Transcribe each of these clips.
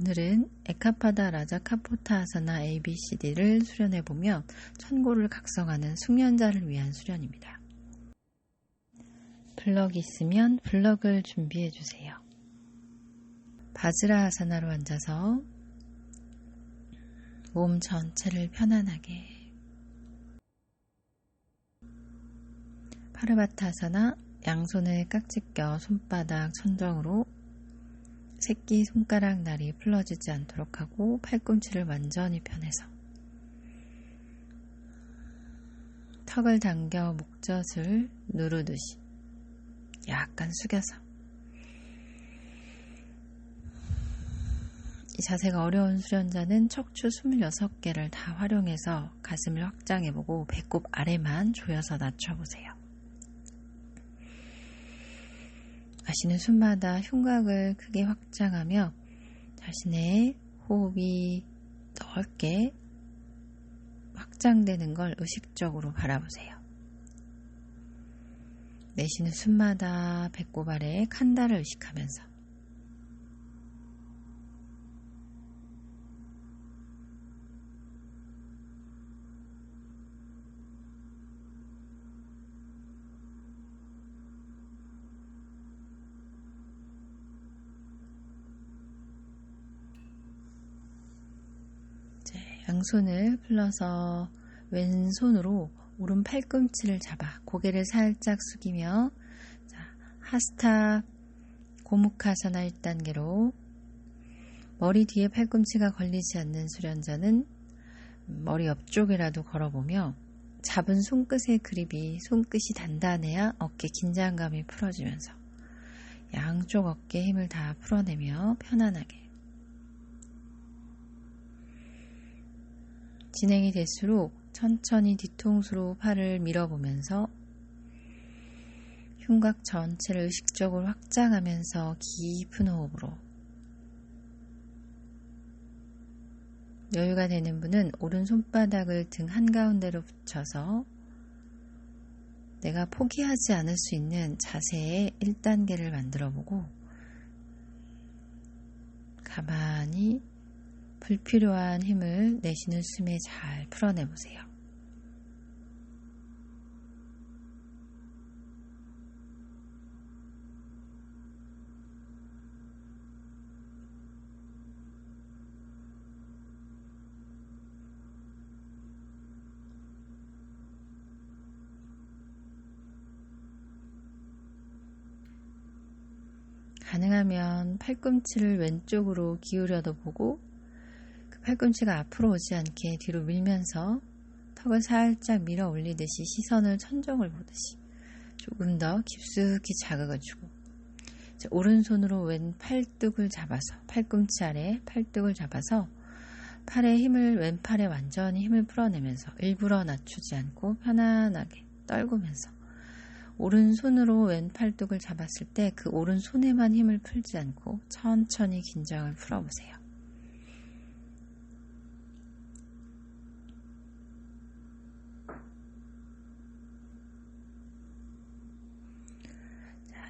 오늘은 에카파다 라자카포타아사나 ABCD를 수련해보며 천고를 각성하는 숙련자를 위한 수련입니다. 블럭이 있으면 블럭을 준비해주세요. 바즈라아사나로 앉아서 몸 전체를 편안하게, 파르바타아사나 양손을 깍지 껴 손바닥 천정으로 새끼 손가락 날이 풀러지지 않도록 하고 팔꿈치를 완전히 펴내서 턱을 당겨 목젖을 누르듯이 약간 숙여서, 이 자세가 어려운 수련자는 척추 26개를 다 활용해서 가슴을 확장해보고 배꼽 아래만 조여서 낮춰보세요. 마시는 숨마다 흉곽을 크게 확장하며 자신의 호흡이 넓게 확장되는 걸 의식적으로 바라보세요. 내쉬는 숨마다 배꼽 아래 칸다를 의식하면서 양손을 풀러서 왼손으로 오른 팔꿈치를 잡아 고개를 살짝 숙이며, 하스타 고무카사나 1단계로 머리 뒤에 팔꿈치가 걸리지 않는 수련자는 머리 옆쪽이라도 걸어보며 잡은 손끝의 그립이 손끝이 단단해야 어깨 긴장감이 풀어지면서 양쪽 어깨에 힘을 다 풀어내며 편안하게, 진행이 될수록 천천히 뒤통수로 팔을 밀어보면서 흉곽 전체를 의식적으로 확장하면서 깊은 호흡으로, 여유가 되는 분은 오른손바닥을 등 한가운데로 붙여서 내가 포기하지 않을 수 있는 자세의 1단계를 만들어보고 가만히 불필요한 힘을 내쉬는 숨에 잘 풀어내보세요. 가능하면 팔꿈치를 왼쪽으로 기울여도 보고 팔꿈치가 앞으로 오지 않게 뒤로 밀면서 턱을 살짝 밀어 올리듯이 시선을 천정을 보듯이 조금 더 깊숙이 자극을 주고, 오른손으로 왼 팔뚝을 잡아서 팔꿈치 아래 팔뚝을 잡아서 팔에 힘을, 왼팔에 완전히 힘을 풀어내면서 일부러 낮추지 않고 편안하게 떨구면서 오른손으로 왼 팔뚝을 잡았을 때 그 오른손에만 힘을 풀지 않고 천천히 긴장을 풀어보세요.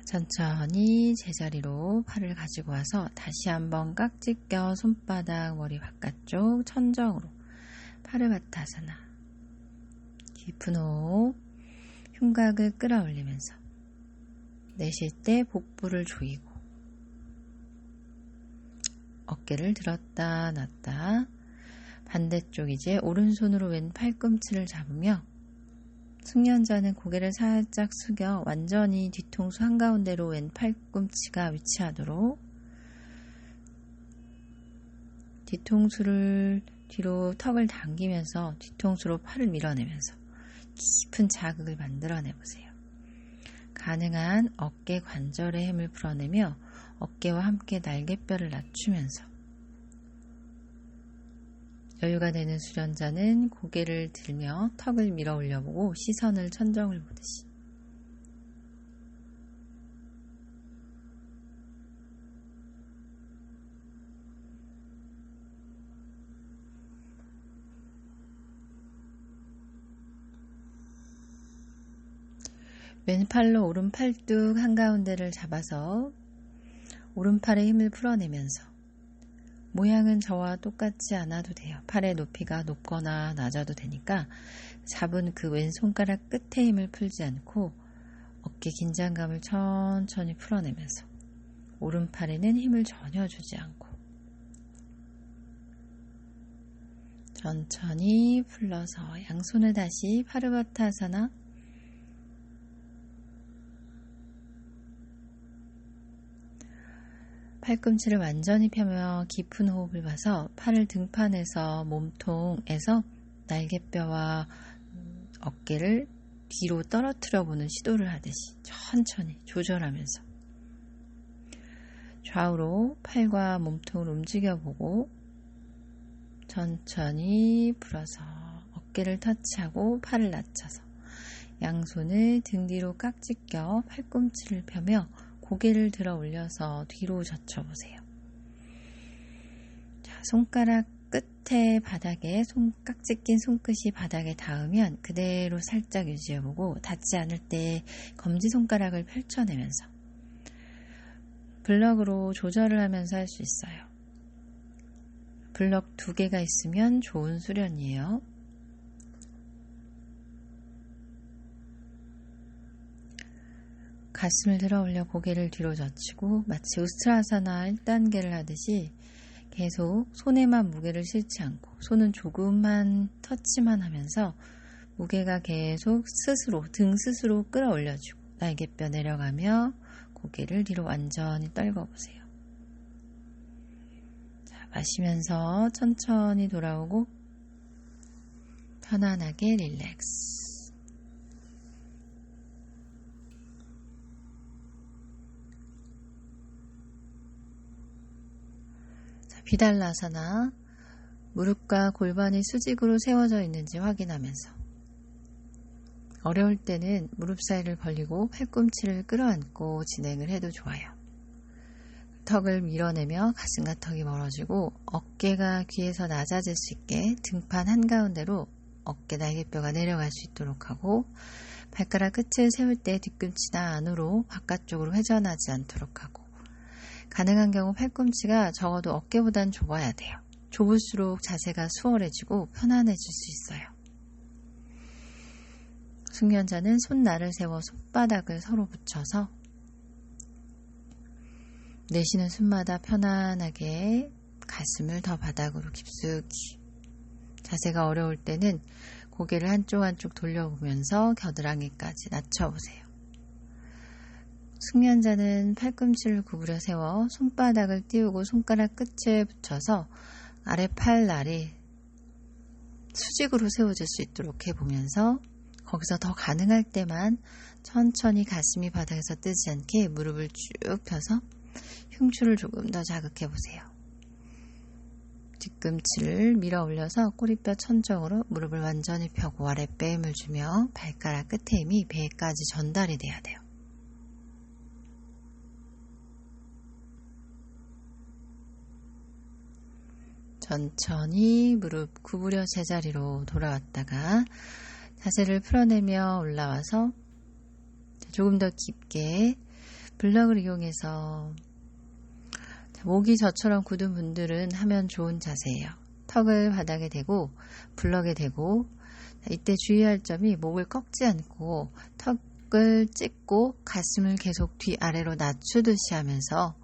천천히 제자리로 팔을 가지고 와서 다시 한번 깍지 껴 손바닥 머리 바깥쪽 천정으로 파르바타아사나, 깊은 호흡, 흉곽을 끌어올리면서 내쉴 때 복부를 조이고 어깨를 들었다 놨다, 반대쪽 이제 오른손으로 왼 팔꿈치를 잡으며 숙련자는 고개를 살짝 숙여 완전히 뒤통수 한가운데로 왼 팔꿈치가 위치하도록 뒤통수를 뒤로 턱을 당기면서 뒤통수로 팔을 밀어내면서 깊은 자극을 만들어내보세요. 가능한 어깨 관절의 힘을 풀어내며 어깨와 함께 날개뼈를 낮추면서, 여유가 되는 수련자는 고개를 들며 턱을 밀어 올려보고 시선을 천정을 보듯이 왼팔로 오른팔뚝 한가운데를 잡아서 오른팔에 힘을 풀어내면서 모양은 저와 똑같지 않아도 돼요. 팔의 높이가 높거나 낮아도 되니까 잡은 그 왼손가락 끝에 힘을 풀지 않고 어깨 긴장감을 천천히 풀어내면서 오른팔에는 힘을 전혀 주지 않고 천천히 풀러서 양손을 다시 파르바타사나, 팔꿈치를 완전히 펴며 깊은 호흡을 봐서 팔을 등판에서 몸통에서 날개뼈와 어깨를 뒤로 떨어뜨려 보는 시도를 하듯이 천천히 조절하면서 좌우로 팔과 몸통을 움직여보고 천천히 풀어서 어깨를 터치하고 팔을 낮춰서 양손을 등 뒤로 깍지 껴 팔꿈치를 펴며 고개를 들어 올려서 뒤로 젖혀보세요. 자, 손가락 끝에 바닥에 깍지 낀 손끝이 바닥에 닿으면 그대로 살짝 유지해보고 닿지 않을 때 검지손가락을 펼쳐내면서 블럭으로 조절을 하면서 할 수 있어요. 블럭 2개가 있으면 좋은 수련이에요. 가슴을 들어 올려 고개를 뒤로 젖히고 마치 우스트라사나 1단계를 하듯이 계속 손에만 무게를 실지 않고 손은 조금만 터치만 하면서 무게가 계속 스스로 등 스스로 끌어올려주고 날개뼈 내려가며 고개를 뒤로 완전히 떨궈보세요. 자, 마시면서 천천히 돌아오고 편안하게 릴렉스. 비달라사나, 무릎과 골반이 수직으로 세워져 있는지 확인하면서 어려울 때는 무릎 사이를 벌리고 팔꿈치를 끌어안고 진행을 해도 좋아요. 턱을 밀어내며 가슴과 턱이 멀어지고 어깨가 귀에서 낮아질 수 있게 등판 한가운데로 어깨 날개뼈가 내려갈 수 있도록 하고 발가락 끝을 세울 때 뒤꿈치나 안으로 바깥쪽으로 회전하지 않도록 하고 가능한 경우 팔꿈치가 적어도 어깨보단 좁아야 돼요. 좁을수록 자세가 수월해지고 편안해질 수 있어요. 숙련자는 손날을 세워 손바닥을 서로 붙여서 내쉬는 숨마다 편안하게 가슴을 더 바닥으로 깊숙이, 자세가 어려울 때는 고개를 한쪽 돌려보면서 겨드랑이까지 낮춰보세요. 숙련자는 팔꿈치를 구부려 세워 손바닥을 띄우고 손가락 끝에 붙여서 아래 팔날이 수직으로 세워질 수 있도록 해보면서 거기서 더 가능할 때만 천천히 가슴이 바닥에서 뜨지 않게 무릎을 쭉 펴서 흉추를 조금 더 자극해보세요. 뒤꿈치를 밀어 올려서 꼬리뼈 천정으로 무릎을 완전히 펴고 아랫배에 힘을 주며 발가락 끝에 힘이 배까지 전달이 돼야 돼요. 천천히 무릎 구부려 제자리로 돌아왔다가 자세를 풀어내며 올라와서 조금 더 깊게 블럭을 이용해서, 목이 저처럼 굳은 분들은 하면 좋은 자세예요. 턱을 바닥에 대고 블럭에 대고, 이때 주의할 점이 목을 꺾지 않고 턱을 찢고 가슴을 계속 뒤아래로 낮추듯이 하면서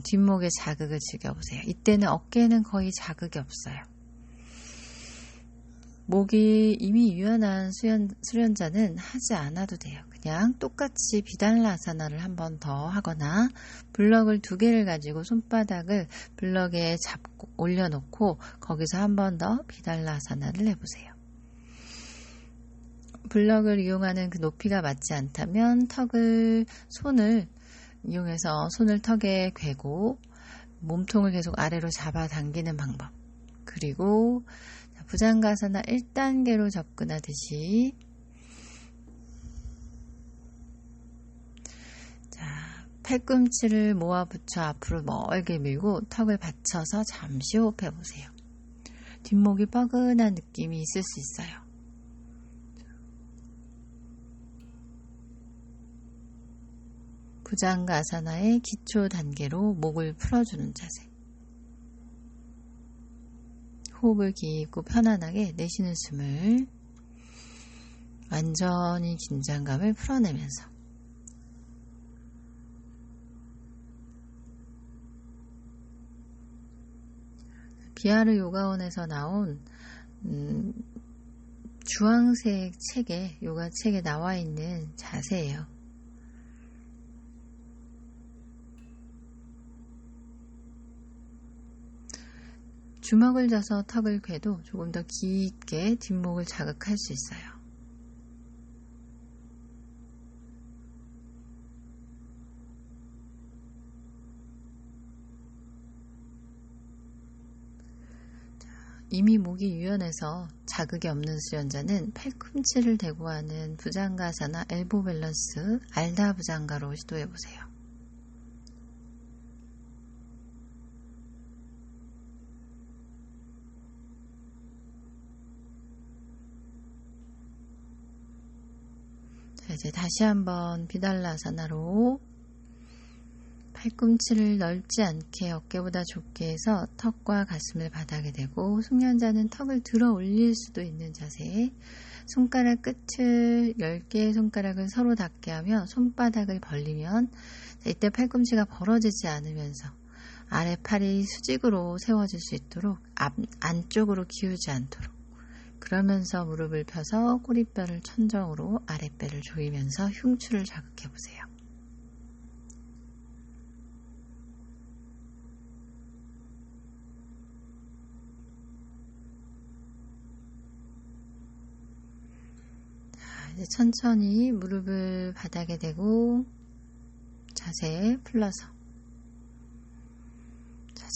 뒷목에 자극을 즐겨보세요. 이때는 어깨에는 거의 자극이 없어요. 목이 이미 유연한 수련자는 하지 않아도 돼요. 그냥 똑같이 비달라아사나를 한 번 더 하거나 블럭을 2개를 가지고 손바닥을 블럭에 잡고 올려놓고 거기서 한 번 더 비달라아사나를 해보세요. 블럭을 이용하는 그 높이가 맞지 않다면 손을 이용해서 손을 턱에 괴고 몸통을 계속 아래로 잡아당기는 방법, 그리고 부장가사나 1단계로 접근하듯이 팔꿈치를 모아붙여 앞으로 멀게 밀고 턱을 받쳐서 잠시 호흡해보세요. 뒷목이 뻐근한 느낌이 있을 수 있어요. 부장가사나의 기초 단계로 목을 풀어주는 자세. 호흡을 깊고 편안하게 내쉬는 숨을 완전히 긴장감을 풀어내면서 비하르 요가원에서 나온 주황색 책에 요가 책에 나와 있는 자세예요. 주먹을 져서 턱을 괴도 조금 더 깊게 뒷목을 자극할 수 있어요. 이미 목이 유연해서 자극이 없는 수련자는 팔꿈치를 대고 하는 부장가사나 엘보 밸런스, 알다 부장가로 시도해보세요. 자, 이제 다시 한번 비달라사나로 팔꿈치를 넓지 않게 어깨보다 좁게 해서 턱과 가슴을 바닥에 대고 숙련자는 턱을 들어 올릴 수도 있는 자세. 손가락 끝을 10개의 손가락을 서로 닿게 하며 손바닥을 벌리면 이때 팔꿈치가 벌어지지 않으면서 아래팔이 수직으로 세워질 수 있도록 안쪽으로 기우지 않도록 그러면서 무릎을 펴서 꼬리뼈를 천정으로 아랫배를 조이면서 흉추를 자극해 보세요. 이제 천천히 무릎을 바닥에 대고 자세 풀러서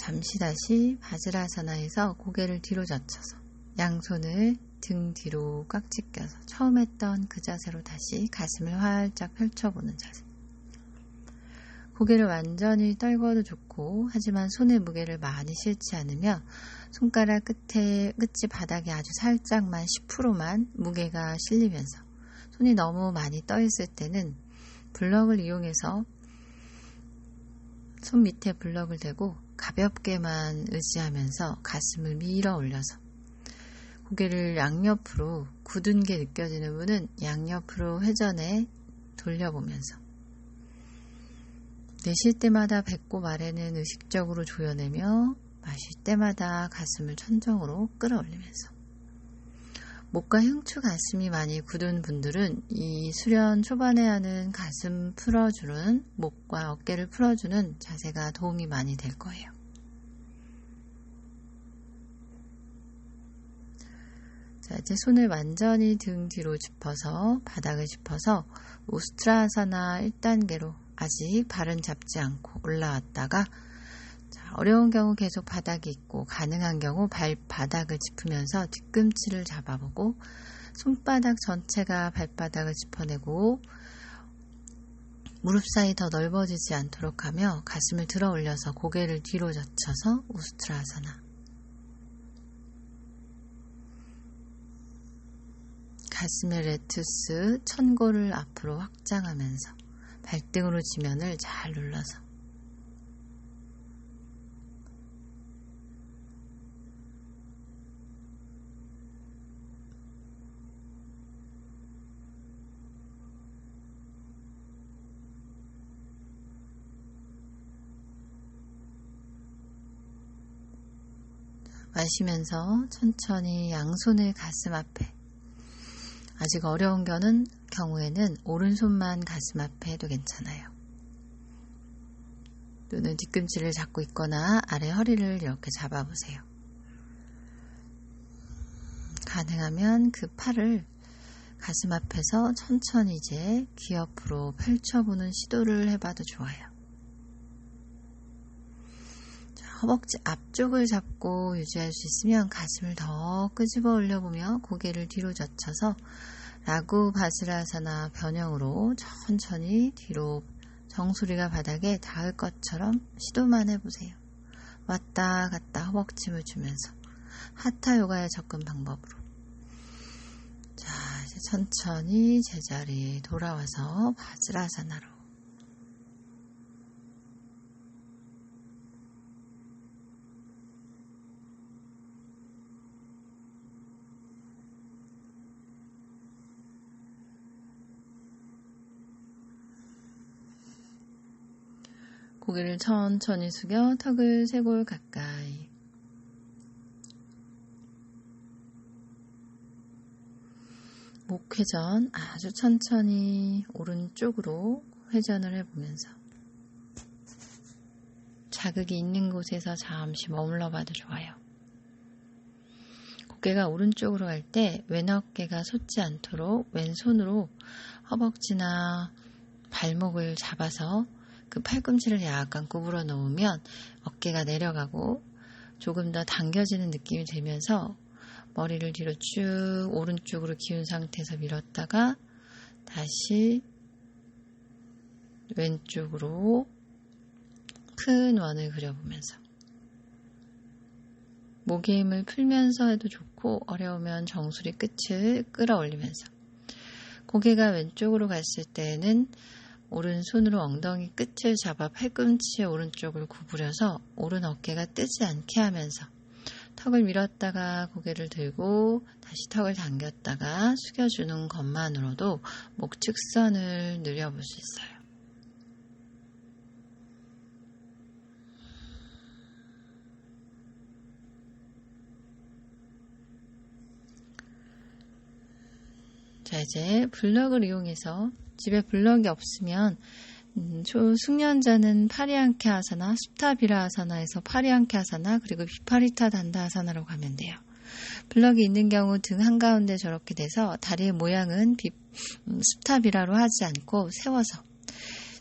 잠시 다시 바지라사나에서 고개를 뒤로 젖혀서 양손을 등 뒤로 꽉 찢겨서 처음 했던 그 자세로 다시 가슴을 활짝 펼쳐보는 자세. 고개를 완전히 떨궈도 좋고 하지만 손의 무게를 많이 실지 않으며 손가락 끝이 바닥에 아주 살짝만 10%만 무게가 실리면서 손이 너무 많이 떠 있을 때는 블럭을 이용해서 손 밑에 블럭을 대고 가볍게만 의지하면서 가슴을 밀어 올려서 고개를 양옆으로 굳은 게 느껴지는 분은 양옆으로 회전해 돌려보면서 내쉴 때마다 배꼽 아래는 의식적으로 조여내며 마실 때마다 가슴을 천정으로 끌어올리면서 목과 흉추 가슴이 많이 굳은 분들은 이 수련 초반에 하는 가슴 풀어주는 목과 어깨를 풀어주는 자세가 도움이 많이 될 거예요. 자, 이제 손을 완전히 등 뒤로 짚어서 바닥을 짚어서 우스트라사나 1단계로 아직 발은 잡지 않고 올라왔다가 어려운 경우 계속 바닥이 있고 가능한 경우 발바닥을 짚으면서 뒤꿈치를 잡아보고 손바닥 전체가 발바닥을 짚어내고 무릎 사이 더 넓어지지 않도록 하며 가슴을 들어 올려서 고개를 뒤로 젖혀서 우스트라사나. 가슴의 레투스, 천골을 앞으로 확장하면서 발등으로 지면을 잘 눌러서 마시면서 천천히 양손을 가슴 앞에 아직 어려운 경우에는 오른손만 가슴 앞에 해도 괜찮아요. 눈은 뒤꿈치를 잡고 있거나 아래 허리를 이렇게 잡아보세요. 가능하면 그 팔을 가슴 앞에서 천천히 이제 귀 옆으로 펼쳐보는 시도를 해봐도 좋아요. 허벅지 앞쪽을 잡고 유지할 수 있으면 가슴을 더 끄집어 올려보며 고개를 뒤로 젖혀서 라구 바스라사나 변형으로 천천히 뒤로 정수리가 바닥에 닿을 것처럼 시도만 해보세요. 왔다 갔다 허벅짐을 주면서 하타 요가의 접근 방법으로. 자, 이제 천천히 제자리에 돌아와서 바스라사나로. 고개를 천천히 숙여 턱을 쇄골 가까이. 목 회전 아주 천천히 오른쪽으로 회전을 해보면서 자극이 있는 곳에서 잠시 머물러 봐도 좋아요. 고개가 오른쪽으로 갈 때 왼 어깨가 솟지 않도록 왼손으로 허벅지나 발목을 잡아서 그 팔꿈치를 약간 구부러 놓으면 어깨가 내려가고 조금 더 당겨지는 느낌이 들면서 머리를 뒤로 쭉 오른쪽으로 기운 상태에서 밀었다가 다시 왼쪽으로 큰 원을 그려보면서 목의 힘을 풀면서 해도 좋고 어려우면 정수리 끝을 끌어올리면서 고개가 왼쪽으로 갔을 때는 오른손으로 엉덩이 끝을 잡아 팔꿈치의 오른쪽을 구부려서 오른 어깨가 뜨지 않게 하면서 턱을 밀었다가 고개를 들고 다시 턱을 당겼다가 숙여주는 것만으로도 목 측선을 느려볼 수 있어요. 자, 이제 블럭을 이용해서 집에 블럭이 없으면 숙련자는 파리앙케 아사나, 수타비라 아사나에서 파리앙케 아사나 그리고 비파리타 단다 아사나로 가면 돼요. 블럭이 있는 경우 등 한가운데 저렇게 돼서 다리의 모양은 수타비라로 하지 않고 세워서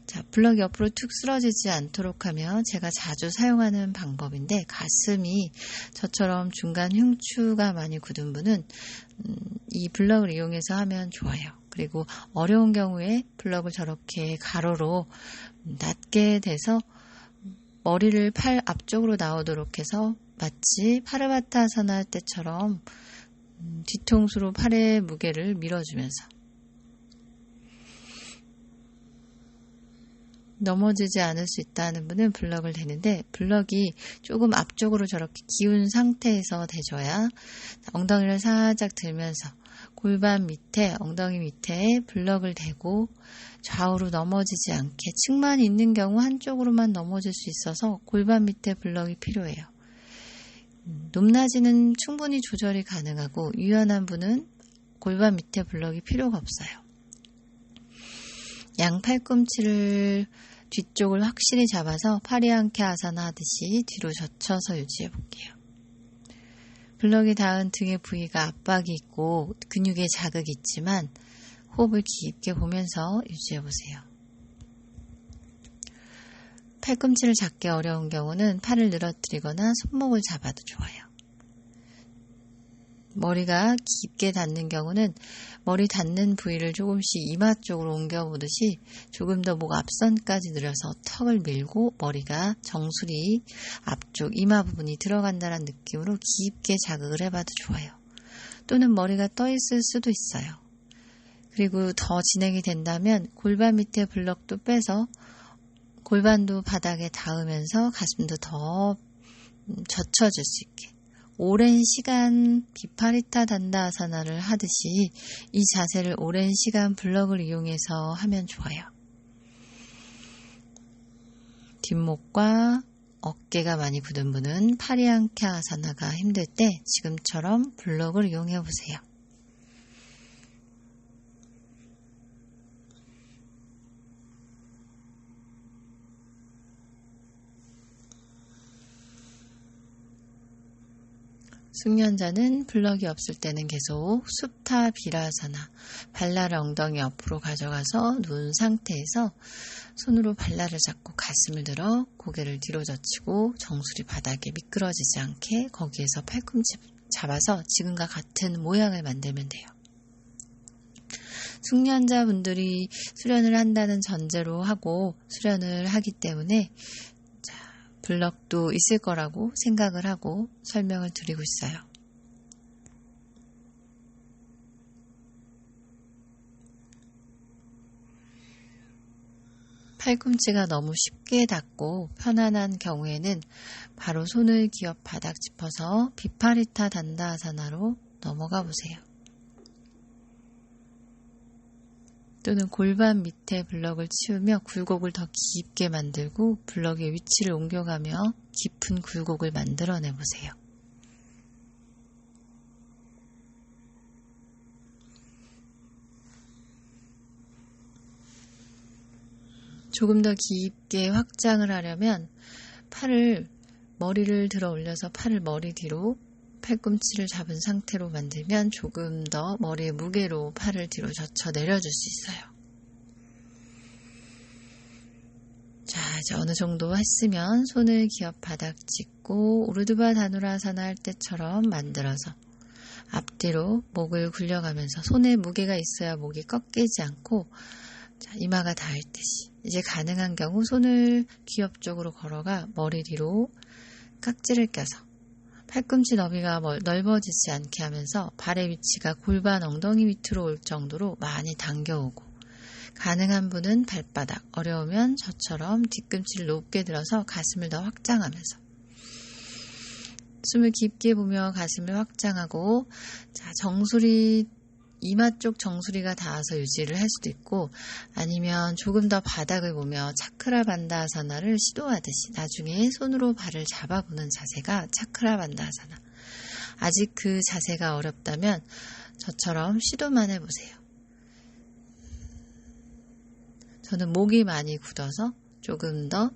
자, 블럭이 옆으로 툭 쓰러지지 않도록 하면 제가 자주 사용하는 방법인데 가슴이 저처럼 중간 흉추가 많이 굳은 분은 이 블럭을 이용해서 하면 좋아요. 그리고 어려운 경우에 블럭을 저렇게 가로로 낮게 돼서 머리를 팔 앞쪽으로 나오도록 해서 마치 파르바타사나 할 때처럼 뒤통수로 팔의 무게를 밀어주면서 넘어지지 않을 수 있다는 분은 블럭을 대는데 블럭이 조금 앞쪽으로 저렇게 기운 상태에서 대줘야 엉덩이를 살짝 들면서 골반 밑에 엉덩이 밑에 블럭을 대고 좌우로 넘어지지 않게 측만이 있는 경우 한쪽으로만 넘어질 수 있어서 골반 밑에 블럭이 필요해요. 높낮이는 충분히 조절이 가능하고 유연한 분은 골반 밑에 블럭이 필요가 없어요. 양 팔꿈치를 뒤쪽을 확실히 잡아서 파리앙케 아사나 하듯이 뒤로 젖혀서 유지해 볼게요. 블럭이 닿은 등의 부위가 압박이 있고 근육에 자극이 있지만 호흡을 깊게 보면서 유지해 보세요. 팔꿈치를 잡기 어려운 경우는 팔을 늘어뜨리거나 손목을 잡아도 좋아요. 머리가 깊게 닿는 경우는 머리 닿는 부위를 조금씩 이마 쪽으로 옮겨보듯이 조금 더 목 앞선까지 늘려서 턱을 밀고 머리가 정수리 앞쪽 이마 부분이 들어간다는 느낌으로 깊게 자극을 해봐도 좋아요. 또는 머리가 떠 있을 수도 있어요. 그리고 더 진행이 된다면 골반 밑에 블럭도 빼서 골반도 바닥에 닿으면서 가슴도 더 젖혀줄 수 있게 오랜 시간 비파리타 단다 아사나를 하듯이 이 자세를 오랜 시간 블럭을 이용해서 하면 좋아요. 뒷목과 어깨가 많이 굳은 분은 파리앙케 아사나가 힘들 때 지금처럼 블럭을 이용해 보세요. 숙련자는 블럭이 없을 때는 계속 수타 비라사나 발라를 엉덩이 옆으로 가져가서 누운 상태에서 손으로 발라를 잡고 가슴을 들어 고개를 뒤로 젖히고 정수리 바닥에 미끄러지지 않게 거기에서 팔꿈치 잡아서 지금과 같은 모양을 만들면 돼요. 숙련자분들이 수련을 한다는 전제로 하고 수련을 하기 때문에 블럭도 있을 거라고 생각을 하고 설명을 드리고 있어요. 팔꿈치가 너무 쉽게 닿고 편안한 경우에는 바로 손을 기업 바닥 짚어서 비파리타 단다 아사나로 넘어가 보세요. 또는 골반 밑에 블럭을 치우며 굴곡을 더 깊게 만들고 블럭의 위치를 옮겨가며 깊은 굴곡을 만들어내 보세요. 조금 더 깊게 확장을 하려면 머리를 들어 올려서 팔을 머리 뒤로 팔꿈치를 잡은 상태로 만들면 조금 더 머리의 무게로 팔을 뒤로 젖혀 내려줄 수 있어요. 자, 이제 어느 정도 했으면 손을 기업 바닥 짚고 우르드바 다누라사나 할 때처럼 만들어서 앞뒤로 목을 굴려가면서 손에 무게가 있어야 목이 꺾이지 않고 이마가 닿을 듯이 이제 가능한 경우 손을 기업 쪽으로 걸어가 머리 뒤로 깍지를 껴서 팔꿈치 너비가 넓어지지 않게 하면서 발의 위치가 골반 엉덩이 밑으로 올 정도로 많이 당겨오고 가능한 분은 발바닥, 어려우면 저처럼 뒤꿈치를 높게 들어서 가슴을 더 확장하면서 숨을 깊게 보며 가슴을 확장하고 정수리 이마 쪽 정수리가 닿아서 유지를 할 수도 있고 아니면 조금 더 바닥을 보며 차크라 반다아사나를 시도하듯이 나중에 손으로 발을 잡아보는 자세가 차크라 반다아사나. 아직 그 자세가 어렵다면 저처럼 시도만 해보세요. 저는 목이 많이 굳어서 조금 더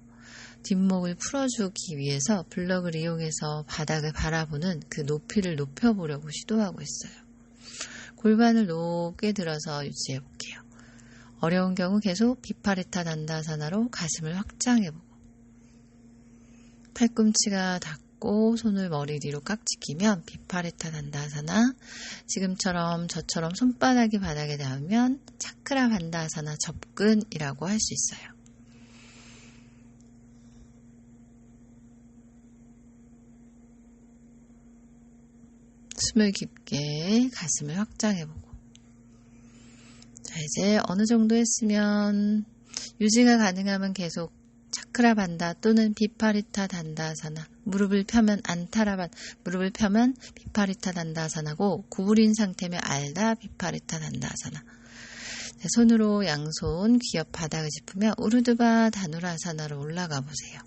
뒷목을 풀어주기 위해서 블럭을 이용해서 바닥을 바라보는 그 높이를 높여보려고 시도하고 있어요. 골반을 높게 들어서 유지해 볼게요. 어려운 경우 계속 비파리타 단다사나로 가슴을 확장해보고 팔꿈치가 닿고 손을 머리 뒤로 깍지 끼면 비파리타 단다사나, 지금처럼 저처럼 손바닥이 바닥에 닿으면 차크라 반다사나 접근이라고 할 수 있어요. 숨을 깊게 가슴을 확장해보고 자, 이제 어느 정도 했으면 유지가 가능하면 계속 차크라 반다 또는 비파리타 단다사나, 무릎을 펴면 안타라반, 무릎을 펴면 비파리타 단다사나고 구부린 상태면 알다 비파리타 단다사나. 자, 손으로 양손 귀 옆 바닥을 짚으며 우르드바 다누라사나로 올라가 보세요.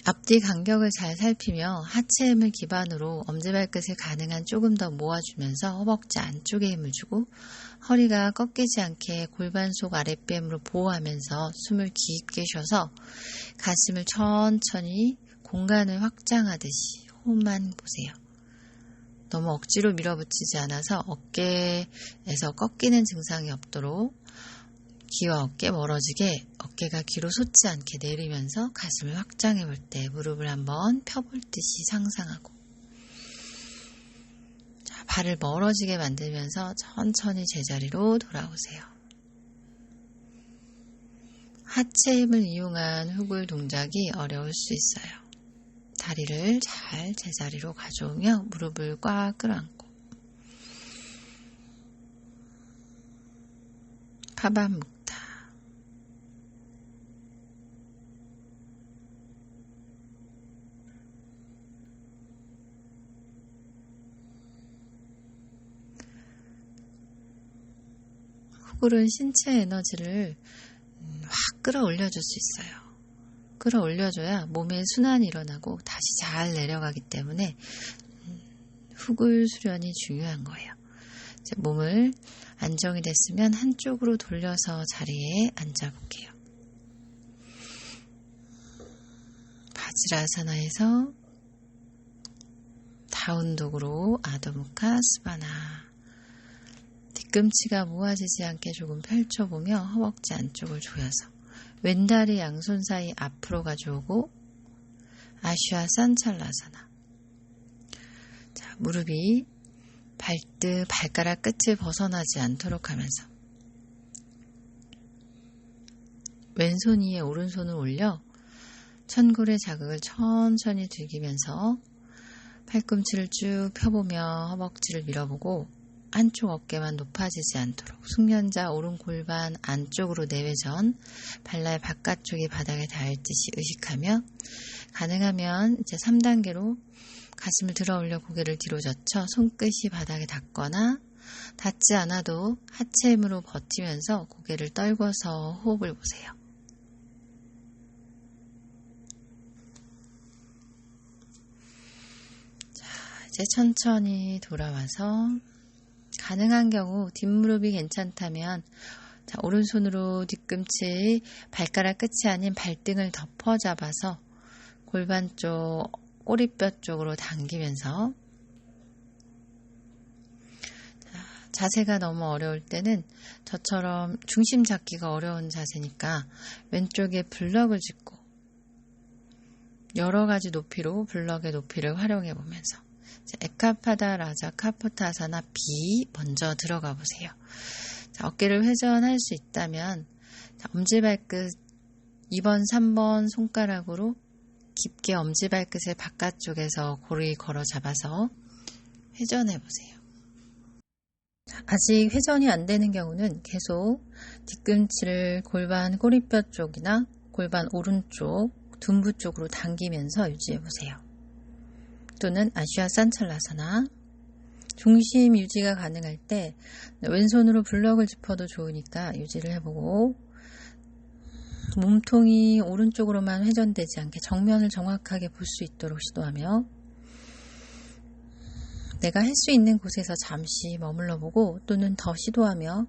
앞뒤 간격을 잘 살피며 하체 힘을 기반으로 엄지발끝을 가능한 조금 더 모아주면서 허벅지 안쪽에 힘을 주고 허리가 꺾이지 않게 골반 속 아랫배으로 보호하면서 숨을 깊게 쉬어서 가슴을 천천히 공간을 확장하듯이 호흡만 보세요. 너무 억지로 밀어붙이지 않아서 어깨에서 꺾이는 증상이 없도록 귀와 어깨 멀어지게 어깨가 귀로 솟지 않게 내리면서 가슴을 확장해 볼 때 무릎을 한번 펴볼 듯이 상상하고 자, 발을 멀어지게 만들면서 천천히 제자리로 돌아오세요. 하체 힘을 이용한 후굴 동작이 어려울 수 있어요. 다리를 잘 제자리로 가져오며 무릎을 꽉 끌어안고 파반묵타. 후굴은 신체 에너지를 확 끌어올려줄 수 있어요. 끌어올려줘야 몸의 순환이 일어나고 다시 잘 내려가기 때문에 후굴 수련이 중요한 거예요. 이제 몸을 안정이 됐으면 한쪽으로 돌려서 자리에 앉아볼게요. 바지라사나에서 다운독으로 아도무카 스바나. 뒤꿈치가 모아지지 않게 조금 펼쳐보며 허벅지 안쪽을 조여서 왼다리 양손 사이 앞으로 가져오고 아슈아 산찰라사나. 자, 무릎이 발가락 끝을 벗어나지 않도록 하면서 왼손 위에 오른손을 올려 천골의 자극을 천천히 즐기면서 팔꿈치를 쭉 펴보며 허벅지를 밀어보고 한쪽 어깨만 높아지지 않도록 숙련자 오른 골반 안쪽으로 내외전, 발날 바깥쪽이 바닥에 닿을 듯이 의식하며 가능하면 이제 3단계로 가슴을 들어 올려 고개를 뒤로 젖혀 손끝이 바닥에 닿거나 닿지 않아도 하체 힘으로 버티면서 고개를 떨궈서 호흡을 보세요. 자, 이제 천천히 돌아와서 가능한 경우 뒷무릎이 괜찮다면 오른손으로 뒤꿈치 발가락 끝이 아닌 발등을 덮어 잡아서 골반 쪽 꼬리뼈 쪽으로 당기면서, 자세가 너무 어려울 때는 저처럼 중심 잡기가 어려운 자세니까 왼쪽에 블럭을 짚고 여러 가지 높이로 블럭의 높이를 활용해 보면서 에카파다 라자 카포타사나 B 먼저 들어가 보세요. 어깨를 회전할 수 있다면 엄지발끝 2번, 3번 손가락으로 깊게 엄지발끝을 바깥쪽에서 고르게 걸어 잡아서 회전해 보세요. 아직 회전이 안 되는 경우는 계속 뒤꿈치를 골반 꼬리뼈 쪽이나 골반 오른쪽 둔부 쪽으로 당기면서 유지해 보세요. 또는 아슈아 산찰라사나, 중심 유지가 가능할 때 왼손으로 블럭을 짚어도 좋으니까 유지를 해보고, 몸통이 오른쪽으로만 회전되지 않게 정면을 정확하게 볼 수 있도록 시도하며, 내가 할 수 있는 곳에서 잠시 머물러 보고 또는 더 시도하며,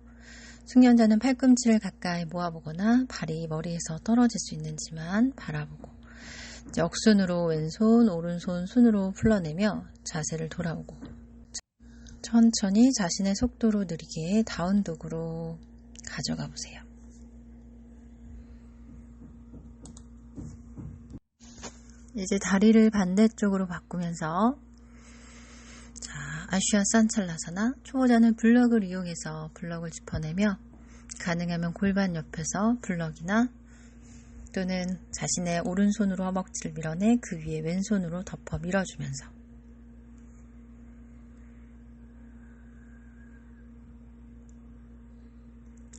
숙련자는 팔꿈치를 가까이 모아보거나 발이 머리에서 떨어질 수 있는지만 바라보고, 역순으로 왼손, 오른손 순으로 풀러내며 자세를 돌아오고, 천천히 자신의 속도로 느리게 다운독으로 가져가 보세요. 이제 다리를 반대쪽으로 바꾸면서, 아슈아 산찰라사나, 초보자는 블럭을 이용해서 블럭을 짚어내며 가능하면 골반 옆에서 블럭이나 또는 자신의 오른손으로 허벅지를 밀어내 그 위에 왼손으로 덮어 밀어주면서,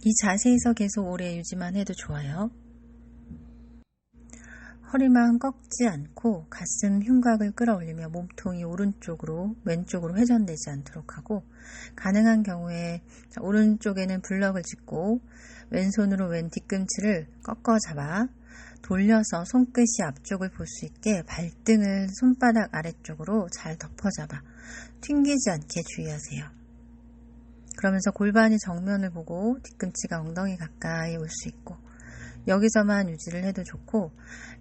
이 자세에서 계속 오래 유지만 해도 좋아요. 허리만 꺾지 않고 가슴 흉곽을 끌어올리며 몸통이 오른쪽으로 왼쪽으로 회전되지 않도록 하고, 가능한 경우에 오른쪽에는 블럭을 짚고 왼손으로 왼 뒤꿈치를 꺾어 잡아 돌려서 손끝이 앞쪽을 볼 수 있게 발등을 손바닥 아래쪽으로 잘 덮어 잡아 튕기지 않게 주의하세요. 그러면서 골반이 정면을 보고 뒤꿈치가 엉덩이 가까이 올 수 있고, 여기서만 유지를 해도 좋고,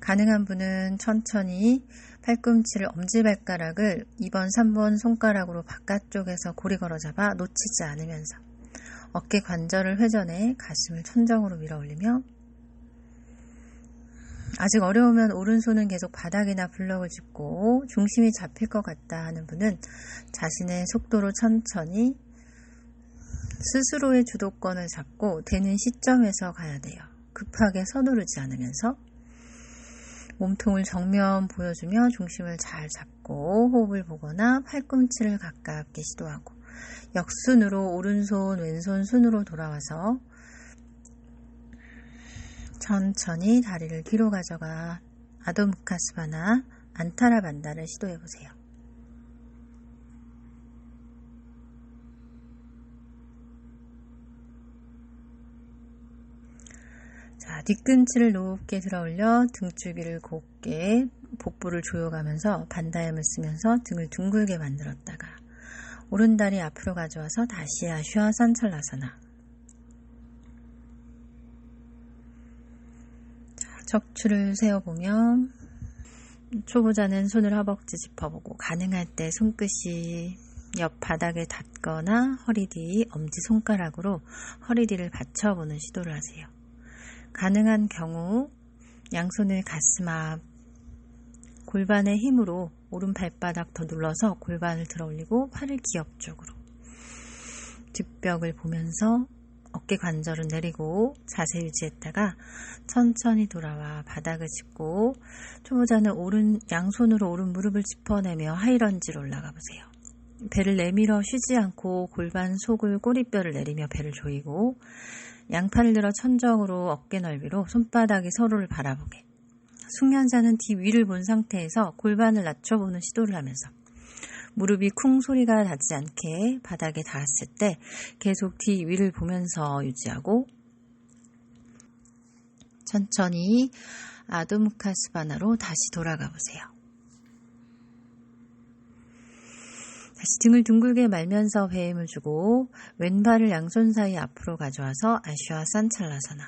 가능한 분은 천천히 팔꿈치를 엄지발가락을 2번, 3번 손가락으로 바깥쪽에서 고리 걸어 잡아 놓치지 않으면서 어깨 관절을 회전해 가슴을 천정으로 밀어 올리며, 아직 어려우면 오른손은 계속 바닥이나 블럭을 짚고 중심이 잡힐 것 같다 하는 분은 자신의 속도로 천천히 스스로의 주도권을 잡고 되는 시점에서 가야 돼요. 급하게 서두르지 않으면서 몸통을 정면 보여주며 중심을 잘 잡고 호흡을 보거나 팔꿈치를 가깝게 시도하고, 역순으로 오른손 왼손 순으로 돌아와서 천천히 다리를 뒤로 가져가 아도무카스바나 안타라반다를 시도해 보세요. 자, 뒤꿈치를 높게 들어 올려 등줄기를 곧게 복부를 조여가면서 반다임을 쓰면서 등을 둥글게 만들었다가 오른다리 앞으로 가져와서 다시 아슈아 산찰라사나. 자, 척추를 세워보며 초보자는 손을 허벅지 짚어보고, 가능할 때 손끝이 옆 바닥에 닿거나 허리 뒤 엄지손가락으로 허리 뒤를 받쳐보는 시도를 하세요. 가능한 경우 양손을 가슴 앞 골반의 힘으로 오른 발바닥 더 눌러서 골반을 들어 올리고 팔을 기업 쪽으로 뒷벽을 보면서 어깨 관절은 내리고 자세 유지했다가 천천히 돌아와 바닥을 짚고, 초보자는 양손으로 오른 무릎을 짚어내며 하이런지로 올라가 보세요. 배를 내밀어 쉬지 않고 골반 속을 꼬리뼈를 내리며 배를 조이고, 양팔을 들어 천정으로 어깨 넓이로 손바닥이 서로를 바라보게. 숙련자는 뒤 위를 본 상태에서 골반을 낮춰보는 시도를 하면서 무릎이 쿵 소리가 나지 않게 바닥에 닿았을 때 계속 뒤 위를 보면서 유지하고 천천히 아도무카스바나로 다시 돌아가 보세요. 다시 등을 둥글게 말면서 배에 힘을 주고 왼발을 양손 사이 앞으로 가져와서 아슈아산찰라사나.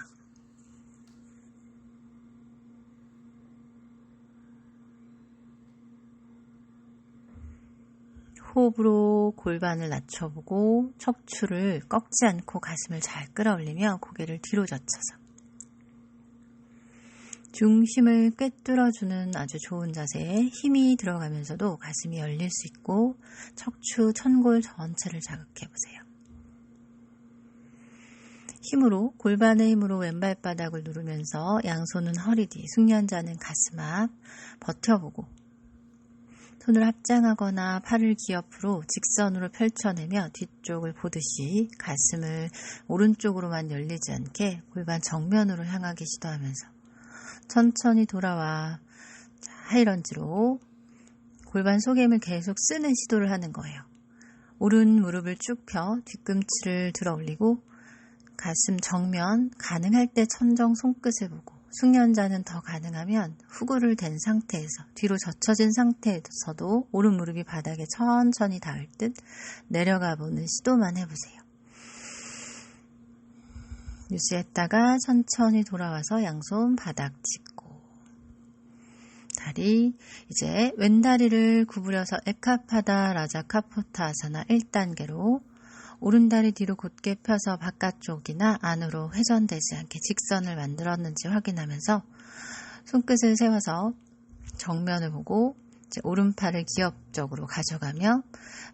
호흡으로 골반을 낮춰보고 척추를 꺾지 않고 가슴을 잘 끌어올리며 고개를 뒤로 젖혀서 중심을 꿰뚫어주는 아주 좋은 자세에 힘이 들어가면서도 가슴이 열릴 수 있고 척추, 천골 전체를 자극해보세요. 힘으로 골반의 힘으로 왼발바닥을 누르면서 양손은 허리 뒤, 숙련자는 가슴 앞 버텨보고 손을 합장하거나 팔을 귀 옆으로 직선으로 펼쳐내며 뒤쪽을 보듯이 가슴을 오른쪽으로만 열리지 않게 골반 정면으로 향하게 시도하면서 천천히 돌아와 하이런지로 골반 속의 힘을 계속 쓰는 시도를 하는 거예요. 오른 무릎을 쭉 펴 뒤꿈치를 들어 올리고 가슴 정면, 가능할 때 천정 손끝을 보고 숙련자는 더 가능하면 후구를 댄 상태에서 뒤로 젖혀진 상태에서도 오른 무릎이 바닥에 천천히 닿을 듯 내려가 보는 시도만 해보세요. 유지했다가 천천히 돌아와서 양손 바닥 짚고 다리 이제 왼다리를 구부려서 에카파다 라자카포타 아사나 1단계로 오른다리 뒤로 곧게 펴서 바깥쪽이나 안으로 회전되지 않게 직선을 만들었는지 확인하면서 손끝을 세워서 정면을 보고 이제 오른팔을 기업적으로 가져가며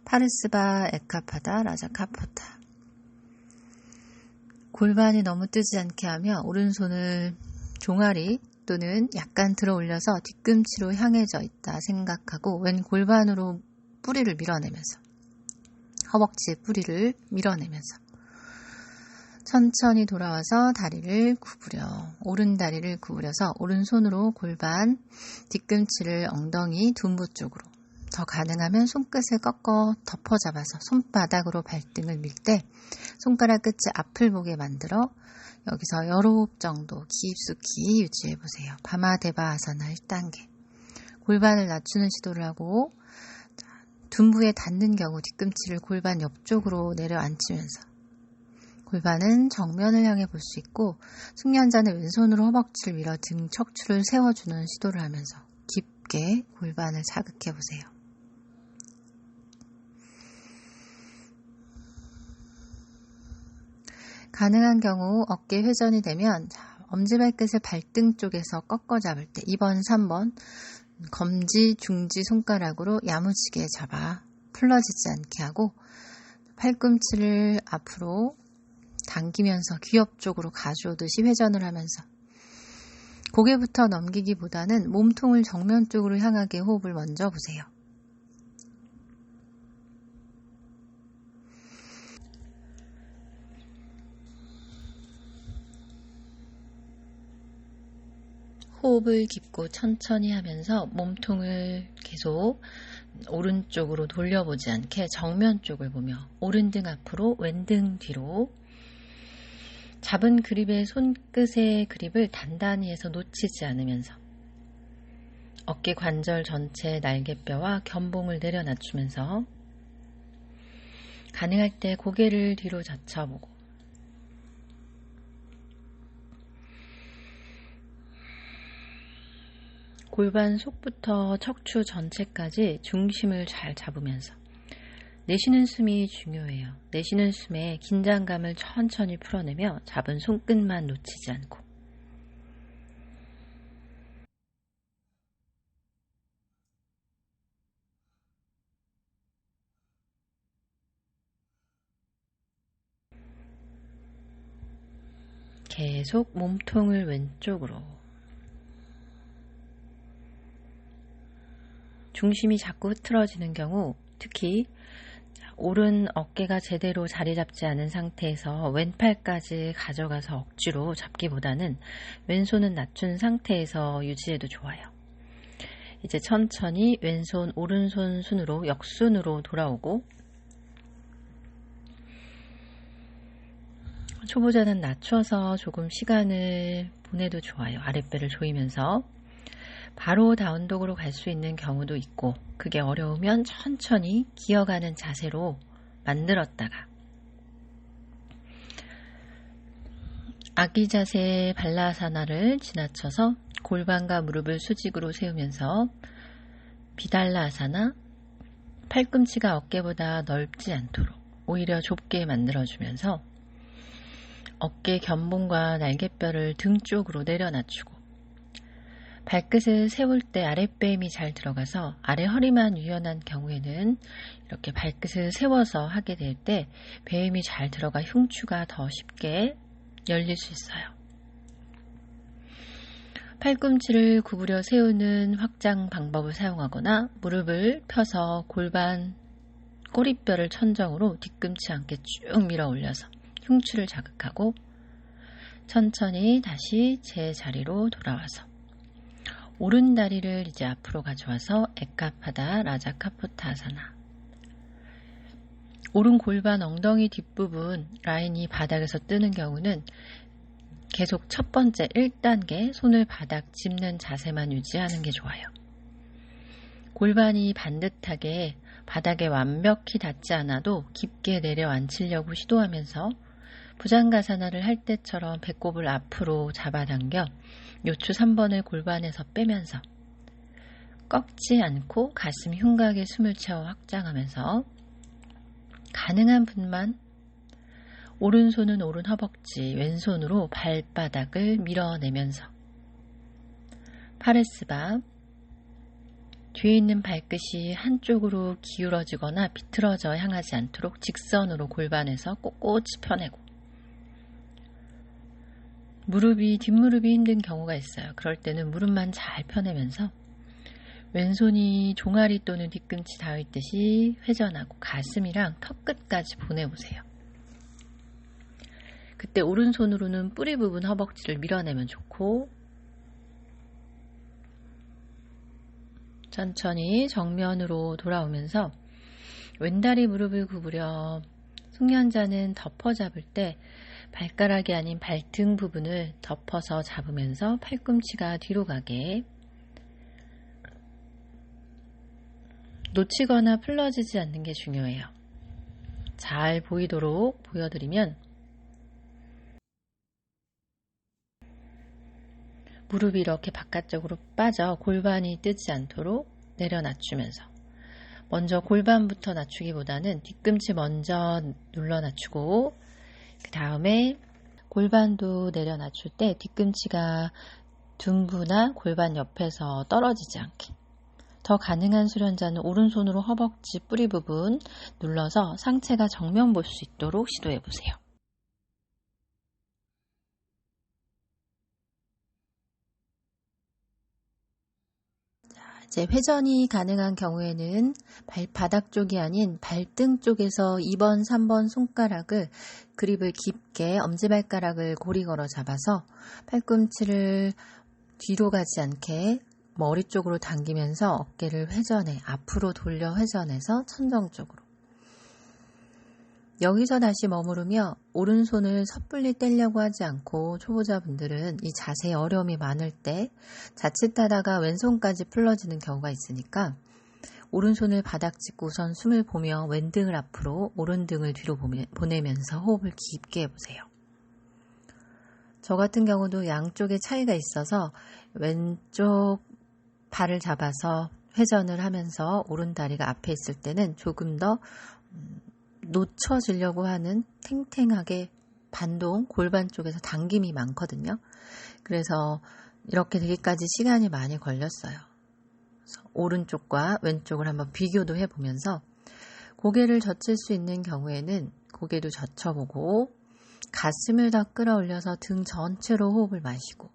파르스바 에카파다 라자카포타 골반이 너무 뜨지 않게 하며 오른손을 종아리 또는 약간 들어 올려서 뒤꿈치로 향해져 있다 생각하고 왼 골반으로 뿌리를 밀어내면서 허벅지의 뿌리를 밀어내면서 천천히 돌아와서 다리를 구부려 오른 다리를 구부려서 오른손으로 골반 뒤꿈치를 엉덩이 둔부 쪽으로 더 가능하면 손끝을 꺾어 덮어잡아서 손바닥으로 발등을 밀 때 손가락 끝이 앞을 보게 만들어 여기서 여러 호흡 정도 깊숙이 유지해보세요. 바마데바 아사나 1단계 골반을 낮추는 시도를 하고 둔부에 닿는 경우 뒤꿈치를 골반 옆쪽으로 내려앉히면서 골반은 정면을 향해 볼 수 있고 숙련자는 왼손으로 허벅지를 밀어 등 척추를 세워주는 시도를 하면서 깊게 골반을 자극해보세요. 가능한 경우 어깨 회전이 되면 엄지발끝을 발등 쪽에서 꺾어 잡을 때 2번, 3번 검지, 중지 손가락으로 야무지게 잡아 풀러지지 않게 하고 팔꿈치를 앞으로 당기면서 귀 옆쪽으로 가져오듯이 회전을 하면서 고개부터 넘기기보다는 몸통을 정면 쪽으로 향하게 호흡을 먼저 보세요. 호흡을 깊고 천천히 하면서 몸통을 계속 오른쪽으로 돌려보지 않게 정면 쪽을 보며 오른등 앞으로 왼등 뒤로 잡은 그립의 손끝의 그립을 단단히 해서 놓치지 않으면서 어깨 관절 전체 날개뼈와 견봉을 내려 낮추면서 가능할 때 고개를 뒤로 젖혀보고 골반 속부터 척추 전체까지 중심을 잘 잡으면서 내쉬는 숨이 중요해요. 내쉬는 숨에 긴장감을 천천히 풀어내며 잡은 손끝만 놓치지 않고 계속 몸통을 왼쪽으로 중심이 자꾸 흐트러지는 경우 특히 오른 어깨가 제대로 자리 잡지 않은 상태에서 왼팔까지 가져가서 억지로 잡기보다는 왼손은 낮춘 상태에서 유지해도 좋아요. 이제 천천히 왼손 오른손 순으로 역순으로 돌아오고, 초보자는 낮춰서 조금 시간을 보내도 좋아요. 아랫배를 조이면서 바로 다운독으로 갈 수 있는 경우도 있고, 그게 어려우면 천천히 기어가는 자세로 만들었다가 아기 자세 발라아사나를 지나쳐서 골반과 무릎을 수직으로 세우면서 비달라아사나, 팔꿈치가 어깨보다 넓지 않도록 오히려 좁게 만들어주면서 어깨 견봉과 날개뼈를 등 쪽으로 내려 낮추고, 발끝을 세울 때 아랫배 힘이 잘 들어가서 아래 허리만 유연한 경우에는 이렇게 발끝을 세워서 하게 될 때 배 힘이 잘 들어가 흉추가 더 쉽게 열릴 수 있어요. 팔꿈치를 구부려 세우는 확장 방법을 사용하거나 무릎을 펴서 골반 꼬리뼈를 천정으로 뒤꿈치 함께 쭉 밀어 올려서 흉추를 자극하고, 천천히 다시 제 자리로 돌아와서 오른 다리를 이제 앞으로 가져와서 에카파다 라자카포타아사나. 오른 골반 엉덩이 뒷부분 라인이 바닥에서 뜨는 경우는 계속 첫 번째 1단계 손을 바닥 짚는 자세만 유지하는 게 좋아요. 골반이 반듯하게 바닥에 완벽히 닿지 않아도 깊게 내려앉히려고 시도하면서 부장가사나를 할 때처럼 배꼽을 앞으로 잡아당겨 요추 3번을 골반에서 빼면서 꺾지 않고 가슴 흉곽에 숨을 채워 확장하면서 가능한 분만 오른손은 오른 허벅지, 왼손으로 발바닥을 밀어내면서 파레스바, 뒤에 있는 발끝이 한쪽으로 기울어지거나 비틀어져 향하지 않도록 직선으로 골반에서 꼿꼿이 펴내고, 뒷무릎이 힘든 경우가 있어요. 그럴 때는 무릎만 잘 펴내면서 왼손이 종아리 또는 뒤꿈치 닿을 듯이 회전하고 가슴이랑 턱 끝까지 보내보세요. 그때 오른손으로는 뿌리 부분 허벅지를 밀어내면 좋고, 천천히 정면으로 돌아오면서 왼다리 무릎을 구부려 숙련자는 덮어 잡을 때 발가락이 아닌 발등 부분을 덮어서 잡으면서 팔꿈치가 뒤로 가게, 놓치거나 풀러지지 않는 게 중요해요. 잘 보이도록 보여드리면 무릎이 이렇게 바깥쪽으로 빠져 골반이 뜨지 않도록 내려 낮추면서, 먼저 골반부터 낮추기보다는 뒤꿈치 먼저 눌러 낮추고, 그 다음에 골반도 내려 낮출 때 뒤꿈치가 둔부나 골반 옆에서 떨어지지 않게, 더 가능한 수련자는 오른손으로 허벅지 뿌리 부분 눌러서 상체가 정면 볼 수 있도록 시도해 보세요. 이제 회전이 가능한 경우에는 발바닥 쪽이 아닌 발등 쪽에서 2번, 3번 손가락을 그립을 깊게 엄지발가락을 고리 걸어 잡아서 팔꿈치를 뒤로 가지 않게 머리 쪽으로 당기면서 어깨를 회전해 앞으로 돌려 회전해서 천정 쪽으로. 여기서 다시 머무르며 오른손을 섣불리 떼려고 하지 않고, 초보자분들은 이 자세에 어려움이 많을 때 자칫하다가 왼손까지 풀러지는 경우가 있으니까 오른손을 바닥 짚고 우선 숨을 보며 왼등을 앞으로 오른등을 뒤로 보내면서 호흡을 깊게 해보세요. 저 같은 경우도 양쪽에 차이가 있어서 왼쪽 발을 잡아서 회전을 하면서 오른 다리가 앞에 있을 때는 조금 더 놓쳐지려고 하는, 탱탱하게 반동 골반 쪽에서 당김이 많거든요. 그래서 이렇게 되기까지 시간이 많이 걸렸어요. 그래서 오른쪽과 왼쪽을 한번 비교도 해보면서 고개를 젖힐 수 있는 경우에는 고개도 젖혀보고, 가슴을 더 끌어올려서 등 전체로 호흡을 마시고,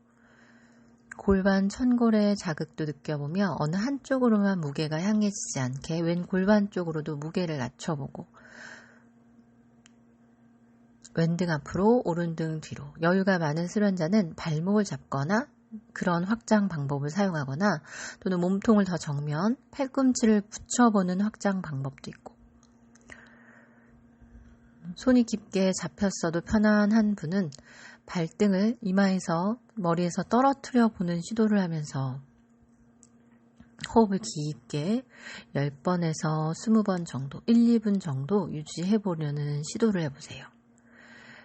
골반 천골의 자극도 느껴보며 어느 한쪽으로만 무게가 향해지지 않게 왼 골반 쪽으로도 무게를 낮춰보고, 왼등 앞으로 오른등 뒤로. 여유가 많은 수련자는 발목을 잡거나 그런 확장 방법을 사용하거나 또는 몸통을 더 정면, 팔꿈치를 붙여보는 확장 방법도 있고, 손이 깊게 잡혔어도 편안한 분은 발등을 이마에서 머리에서 떨어뜨려 보는 시도를 하면서 호흡을 깊게 10번에서 20번 정도, 1, 2분 정도 유지해 보려는 시도를 해보세요.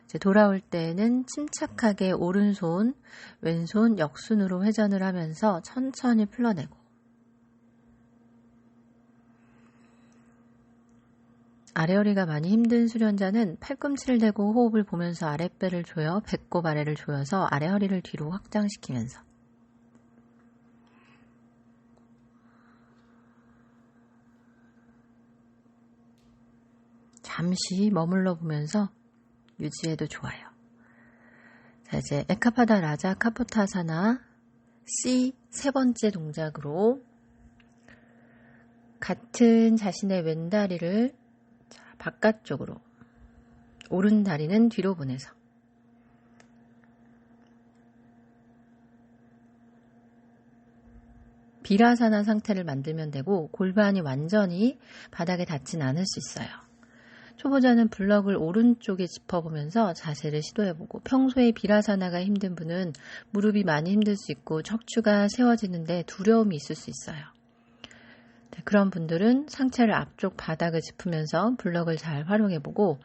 이제 돌아올 때는 침착하게 오른손, 왼손 역순으로 회전을 하면서 천천히 풀러내고, 아래허리가 많이 힘든 수련자는 팔꿈치를 대고 호흡을 보면서 아랫배를 조여 배꼽 아래를 조여서 아래허리를 뒤로 확장시키면서 잠시 머물러 보면서 유지해도 좋아요. 자, 이제 에카파다 라자 카포타사나 C 세 번째 동작으로 같은 자신의 왼다리를 바깥쪽으로, 오른 다리는 뒤로 보내서 비라사나 상태를 만들면 되고, 골반이 완전히 바닥에 닿진 않을 수 있어요. 초보자는 블럭을 오른쪽에 짚어보면서 자세를 시도해보고, 평소에 비라사나가 힘든 분은 무릎이 많이 힘들 수 있고 척추가 세워지는데 두려움이 있을 수 있어요. 그런 분들은 상체를 앞쪽 바닥을 짚으면서 블럭을 잘 활용해보고,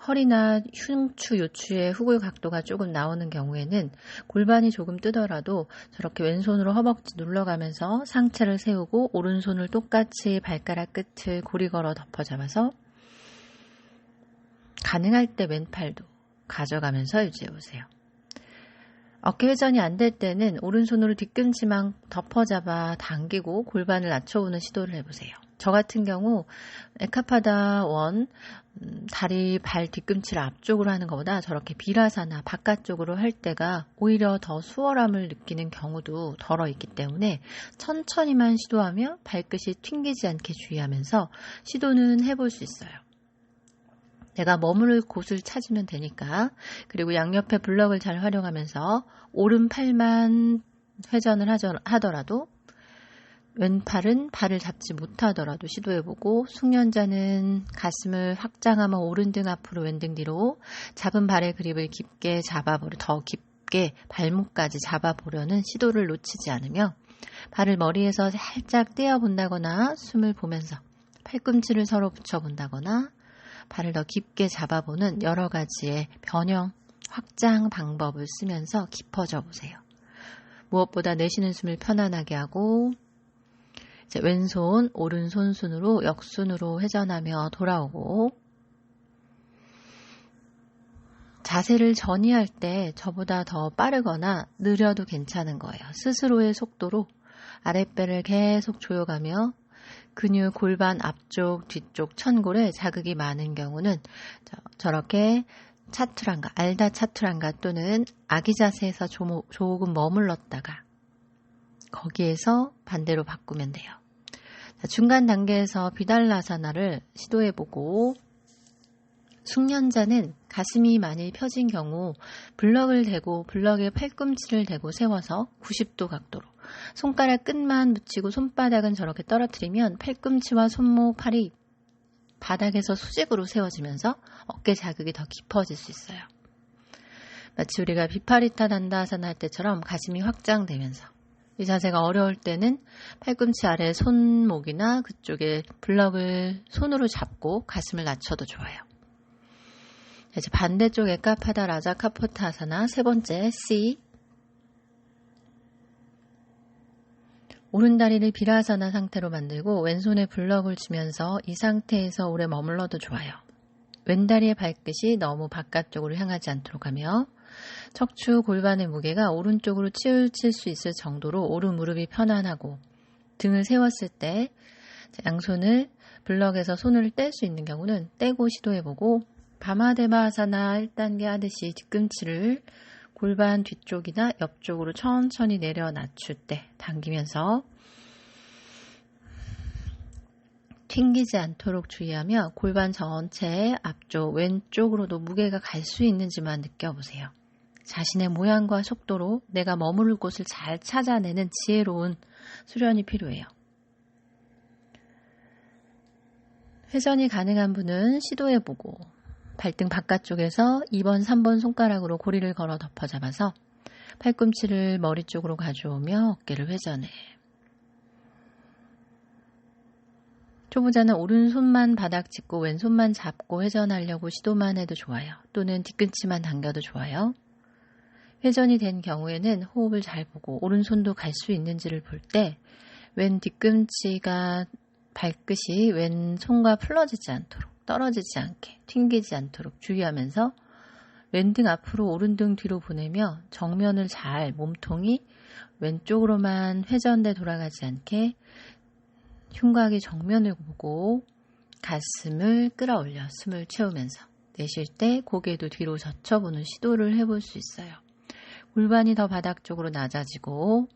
허리나 흉추, 요추의 후굴 각도가 조금 나오는 경우에는 골반이 조금 뜨더라도 저렇게 왼손으로 허벅지 눌러가면서 상체를 세우고, 오른손을 똑같이 발가락 끝을 고리 걸어 덮어잡아서 가능할 때 왼팔도 가져가면서 유지해보세요. 어깨 회전이 안 될 때는 오른손으로 뒤꿈치만 덮어잡아 당기고 골반을 낮춰오는 시도를 해보세요. 저 같은 경우 에카파다 원, 다리, 발, 뒤꿈치를 앞쪽으로 하는 것보다 저렇게 비라사나 바깥쪽으로 할 때가 오히려 더 수월함을 느끼는 경우도 덜어 있기 때문에 천천히만 시도하며 발끝이 튕기지 않게 주의하면서 시도는 해볼 수 있어요. 내가 머무를 곳을 찾으면 되니까. 그리고 양옆에 블럭을 잘 활용하면서 오른팔만 회전을 하더라도, 왼팔은 발을 잡지 못하더라도 시도해보고, 숙련자는 가슴을 확장하며 오른등 앞으로 왼등 뒤로 잡은 발의 그립을 깊게 더 깊게 발목까지 잡아보려는 시도를 놓치지 않으며, 발을 머리에서 살짝 떼어본다거나 숨을 보면서 팔꿈치를 서로 붙여본다거나 발을 더 깊게 잡아보는 여러 가지의 변형, 확장 방법을 쓰면서 깊어져 보세요. 무엇보다 내쉬는 숨을 편안하게 하고, 이제 왼손, 오른손 순으로 역순으로 회전하며 돌아오고, 자세를 전이할 때 저보다 더 빠르거나 느려도 괜찮은 거예요. 스스로의 속도로 아랫배를 계속 조여가며 근육, 골반 앞쪽, 뒤쪽, 천골에 자극이 많은 경우는 저렇게 차투랑가, 알다 차투랑가 또는 아기 자세에서 조금 머물렀다가 거기에서 반대로 바꾸면 돼요. 중간 단계에서 비달라사나를 시도해보고, 숙련자는 가슴이 많이 펴진 경우 블럭을 대고 블럭에 팔꿈치를 대고 세워서 90도 각도로 손가락 끝만 묻히고 손바닥은 저렇게 떨어뜨리면 팔꿈치와 손목, 팔이 바닥에서 수직으로 세워지면서 어깨 자극이 더 깊어질 수 있어요. 마치 우리가 비파리타 단다아사나 할 때처럼 가슴이 확장되면서, 이 자세가 어려울 때는 팔꿈치 아래 손목이나 그쪽에 블럭을 손으로 잡고 가슴을 낮춰도 좋아요. 이제 반대쪽 에카파다 라자 카포타사나 세 번째 C. 오른다리를 비라사나 상태로 만들고 왼손에 블럭을 쥐면서 이 상태에서 오래 머물러도 좋아요. 왼다리의 발끝이 너무 바깥쪽으로 향하지 않도록 하며, 척추, 골반의 무게가 오른쪽으로 치우칠 수 있을 정도로 오른 무릎이 편안하고, 등을 세웠을 때 양손을 블럭에서 손을 뗄 수 있는 경우는 떼고 시도해보고, 바마데바아사나 1단계 하듯이 뒤꿈치를 골반 뒤쪽이나 옆쪽으로 천천히 내려 낮출 때 당기면서 튕기지 않도록 주의하며 골반 전체의 앞쪽 왼쪽으로도 무게가 갈 수 있는지만 느껴보세요. 자신의 모양과 속도로 내가 머무를 곳을 잘 찾아내는 지혜로운 수련이 필요해요. 회전이 가능한 분은 시도해보고 발등 바깥쪽에서 2번, 3번 손가락으로 고리를 걸어 덮어 잡아서 팔꿈치를 머리 쪽으로 가져오며 어깨를 회전해. 초보자는 오른손만 바닥 짚고 왼손만 잡고 회전하려고 시도만 해도 좋아요. 또는 뒤꿈치만 당겨도 좋아요. 회전이 된 경우에는 호흡을 잘 보고 오른손도 갈 수 있는지를 볼 때 왼 뒤꿈치가 발끝이 왼손과 풀러지지 않도록, 떨어지지 않게, 튕기지 않도록 주의하면서 왼등 앞으로 오른등 뒤로 보내며 정면을 잘 몸통이 왼쪽으로만 회전돼 돌아가지 않게 흉곽이 정면을 보고 가슴을 끌어올려 숨을 채우면서 내쉴 때 고개도 뒤로 젖혀보는 시도를 해볼 수 있어요. 골반이 더 바닥 쪽으로 낮아지고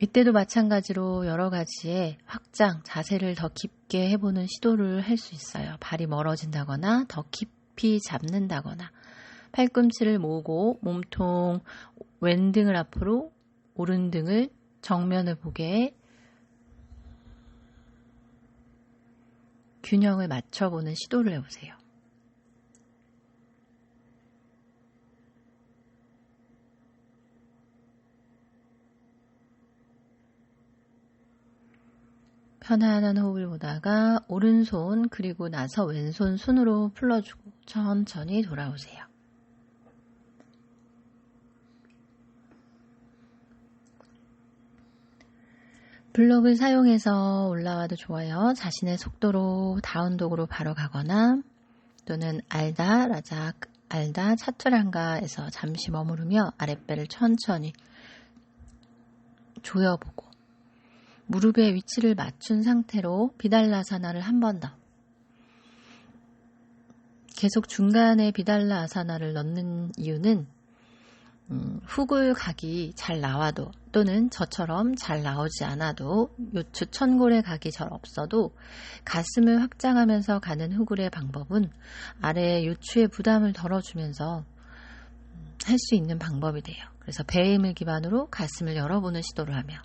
이때도 마찬가지로 여러 가지의 확장, 자세를 더 깊게 해보는 시도를 할 수 있어요. 발이 멀어진다거나 더 깊이 잡는다거나 팔꿈치를 모으고 몸통 왼등을 앞으로 오른등을 정면을 보게 균형을 맞춰보는 시도를 해보세요. 편안한 호흡을 보다가 오른손 그리고 나서 왼손 손으로 풀어주고 천천히 돌아오세요. 블록을 사용해서 올라와도 좋아요. 자신의 속도로 다운독으로 바로 가거나 또는 알다, 라작, 알다, 차투랑가에서 잠시 머무르며 아랫배를 천천히 조여보고 무릎의 위치를 맞춘 상태로 비달라아사나를 한 번 더. 계속 중간에 비달라아사나를 넣는 이유는 훅을 각이 잘 나와도 또는 저처럼 잘 나오지 않아도 요추 천골의 각이 잘 없어도 가슴을 확장하면서 가는 훅을의 방법은 아래의 요추의 부담을 덜어주면서 할 수 있는 방법이 돼요. 그래서 배의 힘을 기반으로 가슴을 열어보는 시도를 하며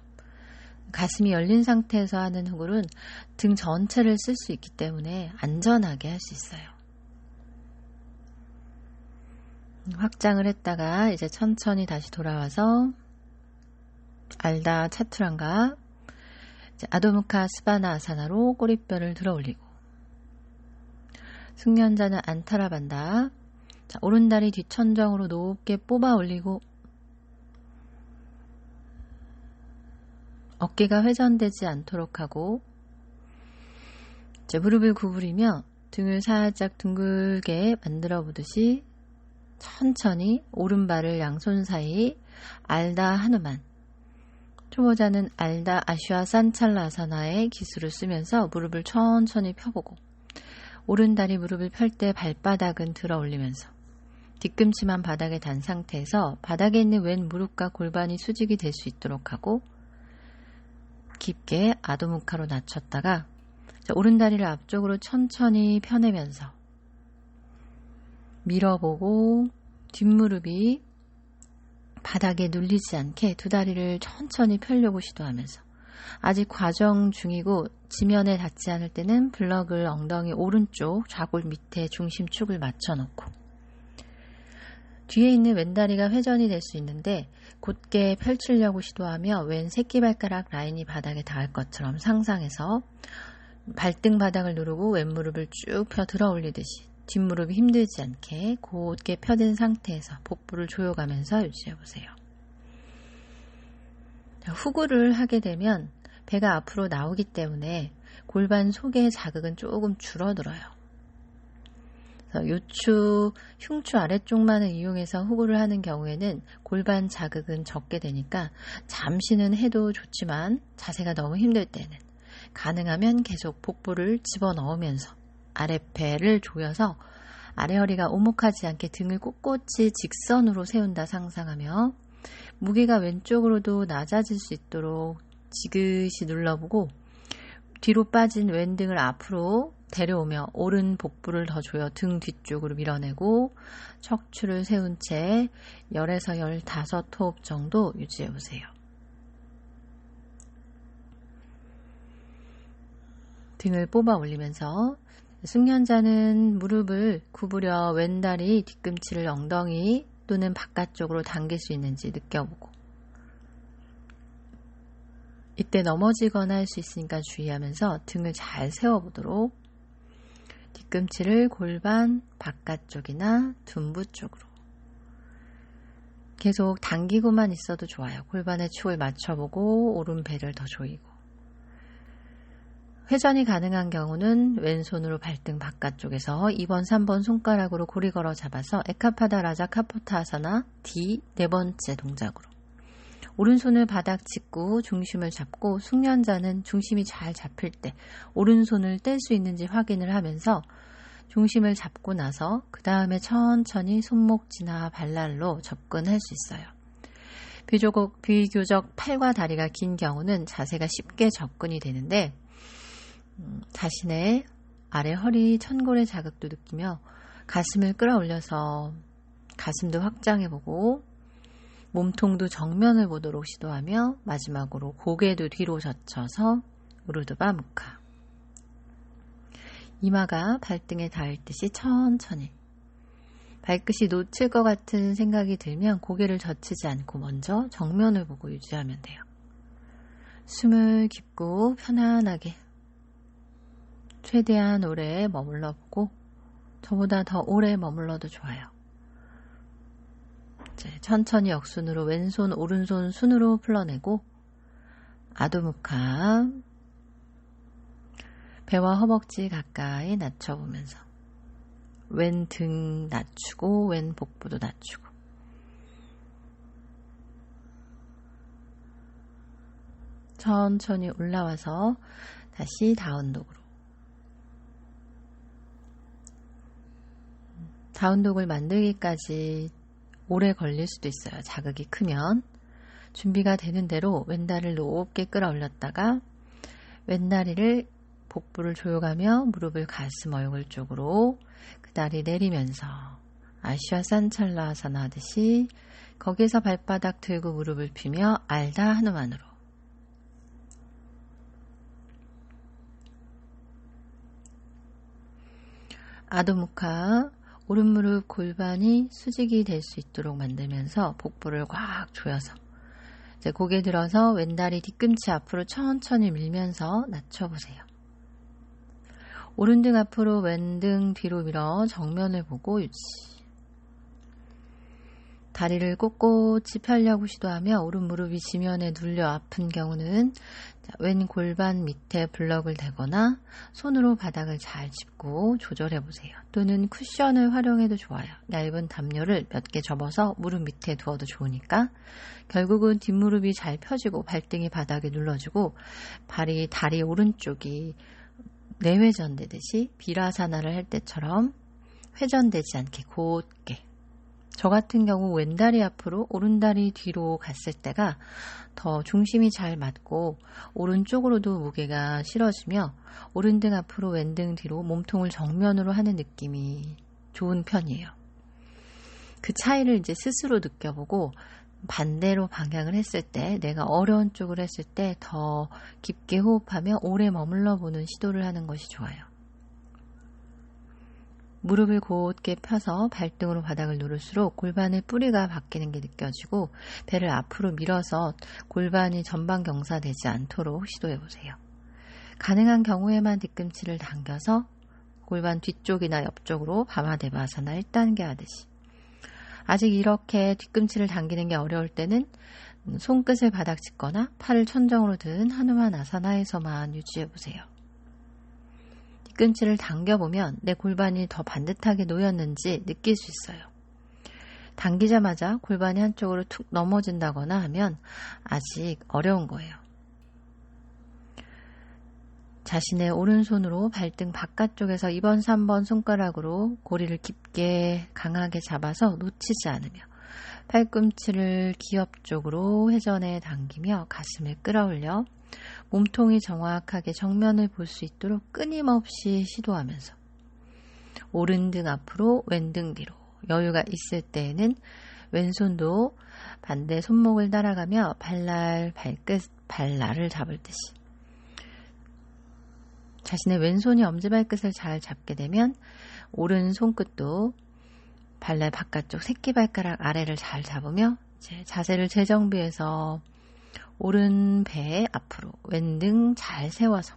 가슴이 열린 상태에서 하는 훅을은 등 전체를 쓸 수 있기 때문에 안전하게 할 수 있어요. 확장을 했다가 이제 천천히 다시 돌아와서 알다 차투랑가 아도무카 스바나 아사나로 꼬리뼈를 들어 올리고 숙련자는 안타라반다. 자, 오른다리 뒷천정으로 높게 뽑아 올리고 어깨가 회전되지 않도록 하고 이제 무릎을 구부리며 등을 살짝 둥글게 만들어 보듯이 천천히 오른발을 양손 사이 알다 하누만 초보자는 알다 아슈아 산찰라사나의 기술을 쓰면서 무릎을 천천히 펴보고 오른다리 무릎을 펼 때 발바닥은 들어 올리면서 뒤꿈치만 바닥에 단 상태에서 바닥에 있는 왼 무릎과 골반이 수직이 될 수 있도록 하고 깊게 아도무카로 낮췄다가 오른다리를 앞쪽으로 천천히 펴내면서 밀어보고 뒷무릎이 바닥에 눌리지 않게 두 다리를 천천히 펴려고 시도하면서 아직 과정 중이고 지면에 닿지 않을 때는 블럭을 엉덩이 오른쪽 좌골 밑에 중심축을 맞춰놓고 뒤에 있는 왼다리가 회전이 될 수 있는데 곧게 펼치려고 시도하며 왼 새끼발가락 라인이 바닥에 닿을 것처럼 상상해서 발등 바닥을 누르고 왼무릎을 쭉 펴 들어 올리듯이 뒷무릎이 힘들지 않게 곧게 펴진 상태에서 복부를 조여가면서 유지해보세요. 후구를 하게 되면 배가 앞으로 나오기 때문에 골반 속의 자극은 조금 줄어들어요. 요추, 흉추 아래쪽만을 이용해서 후구를 하는 경우에는 골반 자극은 적게 되니까 잠시는 해도 좋지만 자세가 너무 힘들 때는 가능하면 계속 복부를 집어넣으면서 아랫배를 조여서 아래 허리가 오목하지 않게 등을 꼿꼿이 직선으로 세운다 상상하며 무게가 왼쪽으로도 낮아질 수 있도록 지그시 눌러보고 뒤로 빠진 왼등을 앞으로 데려오며 오른 복부를 더 조여 등 뒤쪽으로 밀어내고 척추를 세운 채 10에서 15호흡 정도 유지해 보세요. 등을 뽑아 올리면서 숙련자는 무릎을 구부려 왼다리 뒤꿈치를 엉덩이 또는 바깥쪽으로 당길 수 있는지 느껴보고, 이때 넘어지거나 할 수 있으니까 주의하면서 등을 잘 세워보도록 뒤꿈치를 골반 바깥쪽이나 둔부 쪽으로 계속 당기고만 있어도 좋아요. 골반의 축을 맞춰보고 오른배를 더 조이고, 회전이 가능한 경우는 왼손으로 발등 바깥쪽에서 2번, 3번 손가락으로 고리 걸어 잡아서 에카파다 라자 카포타아사나 D 4번째 동작으로 오른손을 바닥 짚고 중심을 잡고, 숙련자는 중심이 잘 잡힐 때 오른손을 뗄 수 있는지 확인을 하면서 중심을 잡고 나서 그 다음에 천천히 손목지나 발날로 접근할 수 있어요. 비교적 팔과 다리가 긴 경우는 자세가 쉽게 접근이 되는데, 자신의 아래 허리 천골의 자극도 느끼며 가슴을 끌어올려서 가슴도 확장해보고 몸통도 정면을 보도록 시도하며, 마지막으로 고개도 뒤로 젖혀서 우르드바 무카. 이마가 발등에 닿을 듯이 천천히, 발끝이 놓칠 것 같은 생각이 들면 고개를 젖히지 않고 먼저 정면을 보고 유지하면 돼요. 숨을 깊고 편안하게 최대한 오래 머물러 보고, 저보다 더 오래 머물러도 좋아요. 이제 천천히 역순으로 왼손 오른손 순으로 풀러내고 아도무카, 배와 허벅지 가까이 낮춰보면서 왼 등 낮추고 왼 복부도 낮추고, 천천히 올라와서 다시 다운독으로. 다운독을 만들기까지 오래 걸릴 수도 있어요. 자극이 크면. 준비가 되는 대로 왼다리를 높게 끌어올렸다가 왼다리를 복부를 조여가며 무릎을 가슴 얼굴 쪽으로 그 다리 내리면서 아시아 산찰라아사나 하듯이 거기에서 발바닥 들고 무릎을 펴며 알다 하누만으로. 아도무카, 오른무릎 골반이 수직이 될 수 있도록 만들면서 복부를 꽉 조여서 이제 고개 들어서 왼다리 뒤꿈치 앞으로 천천히 밀면서 낮춰보세요. 오른등 앞으로 왼등 뒤로 밀어 정면을 보고 유지. 다리를 꼿꼿이 펴려고 시도하며 오른무릎이 지면에 눌려 아픈 경우는 왼 골반 밑에 블럭을 대거나 손으로 바닥을 잘 짚고 조절해보세요. 또는 쿠션을 활용해도 좋아요. 얇은 담요를 몇 개 접어서 무릎 밑에 두어도 좋으니까. 결국은 뒷무릎이 잘 펴지고 발등이 바닥에 눌러주고 다리 오른쪽이 내회전되듯이 비라사나를 할 때처럼 회전되지 않게 곧게. 저 같은 경우 왼다리 앞으로 오른다리 뒤로 갔을 때가 더 중심이 잘 맞고 오른쪽으로도 무게가 실어지며 오른등 앞으로 왼등 뒤로 몸통을 정면으로 하는 느낌이 좋은 편이에요. 그 차이를 이제 스스로 느껴보고 반대로 방향을 했을 때, 내가 어려운 쪽을 했을 때 더 깊게 호흡하며 오래 머물러 보는 시도를 하는 것이 좋아요. 무릎을 곧게 펴서 발등으로 바닥을 누를수록 골반의 뿌리가 바뀌는 게 느껴지고 배를 앞으로 밀어서 골반이 전방 경사되지 않도록 시도해보세요. 가능한 경우에만 뒤꿈치를 당겨서 골반 뒤쪽이나 옆쪽으로 바마데바아사나 1단계 하듯이. 아직 이렇게 뒤꿈치를 당기는 게 어려울 때는 손끝을 바닥 짚거나 팔을 천정으로 든 하누만 아사나에서만 유지해보세요. 뒤꿈치를 당겨보면 내 골반이 더 반듯하게 놓였는지 느낄 수 있어요. 당기자마자 골반이 한쪽으로 툭 넘어진다거나 하면 아직 어려운 거예요. 자신의 오른손으로 발등 바깥쪽에서 2번, 3번 손가락으로 고리를 깊게 강하게 잡아서 놓치지 않으며 팔꿈치를 기업 쪽으로 회전해 당기며 가슴을 끌어올려 몸통이 정확하게 정면을 볼 수 있도록 끊임없이 시도하면서 오른 등 앞으로, 왼 등 뒤로. 여유가 있을 때에는 왼손도 반대 손목을 따라가며 발날, 발끝, 발날을 잡을 듯이 자신의 왼손이 엄지발끝을 잘 잡게 되면 오른 손끝도 발날 바깥쪽 새끼발가락 아래를 잘 잡으며 이제 자세를 재정비해서 오른 배 앞으로, 왼 등 잘 세워서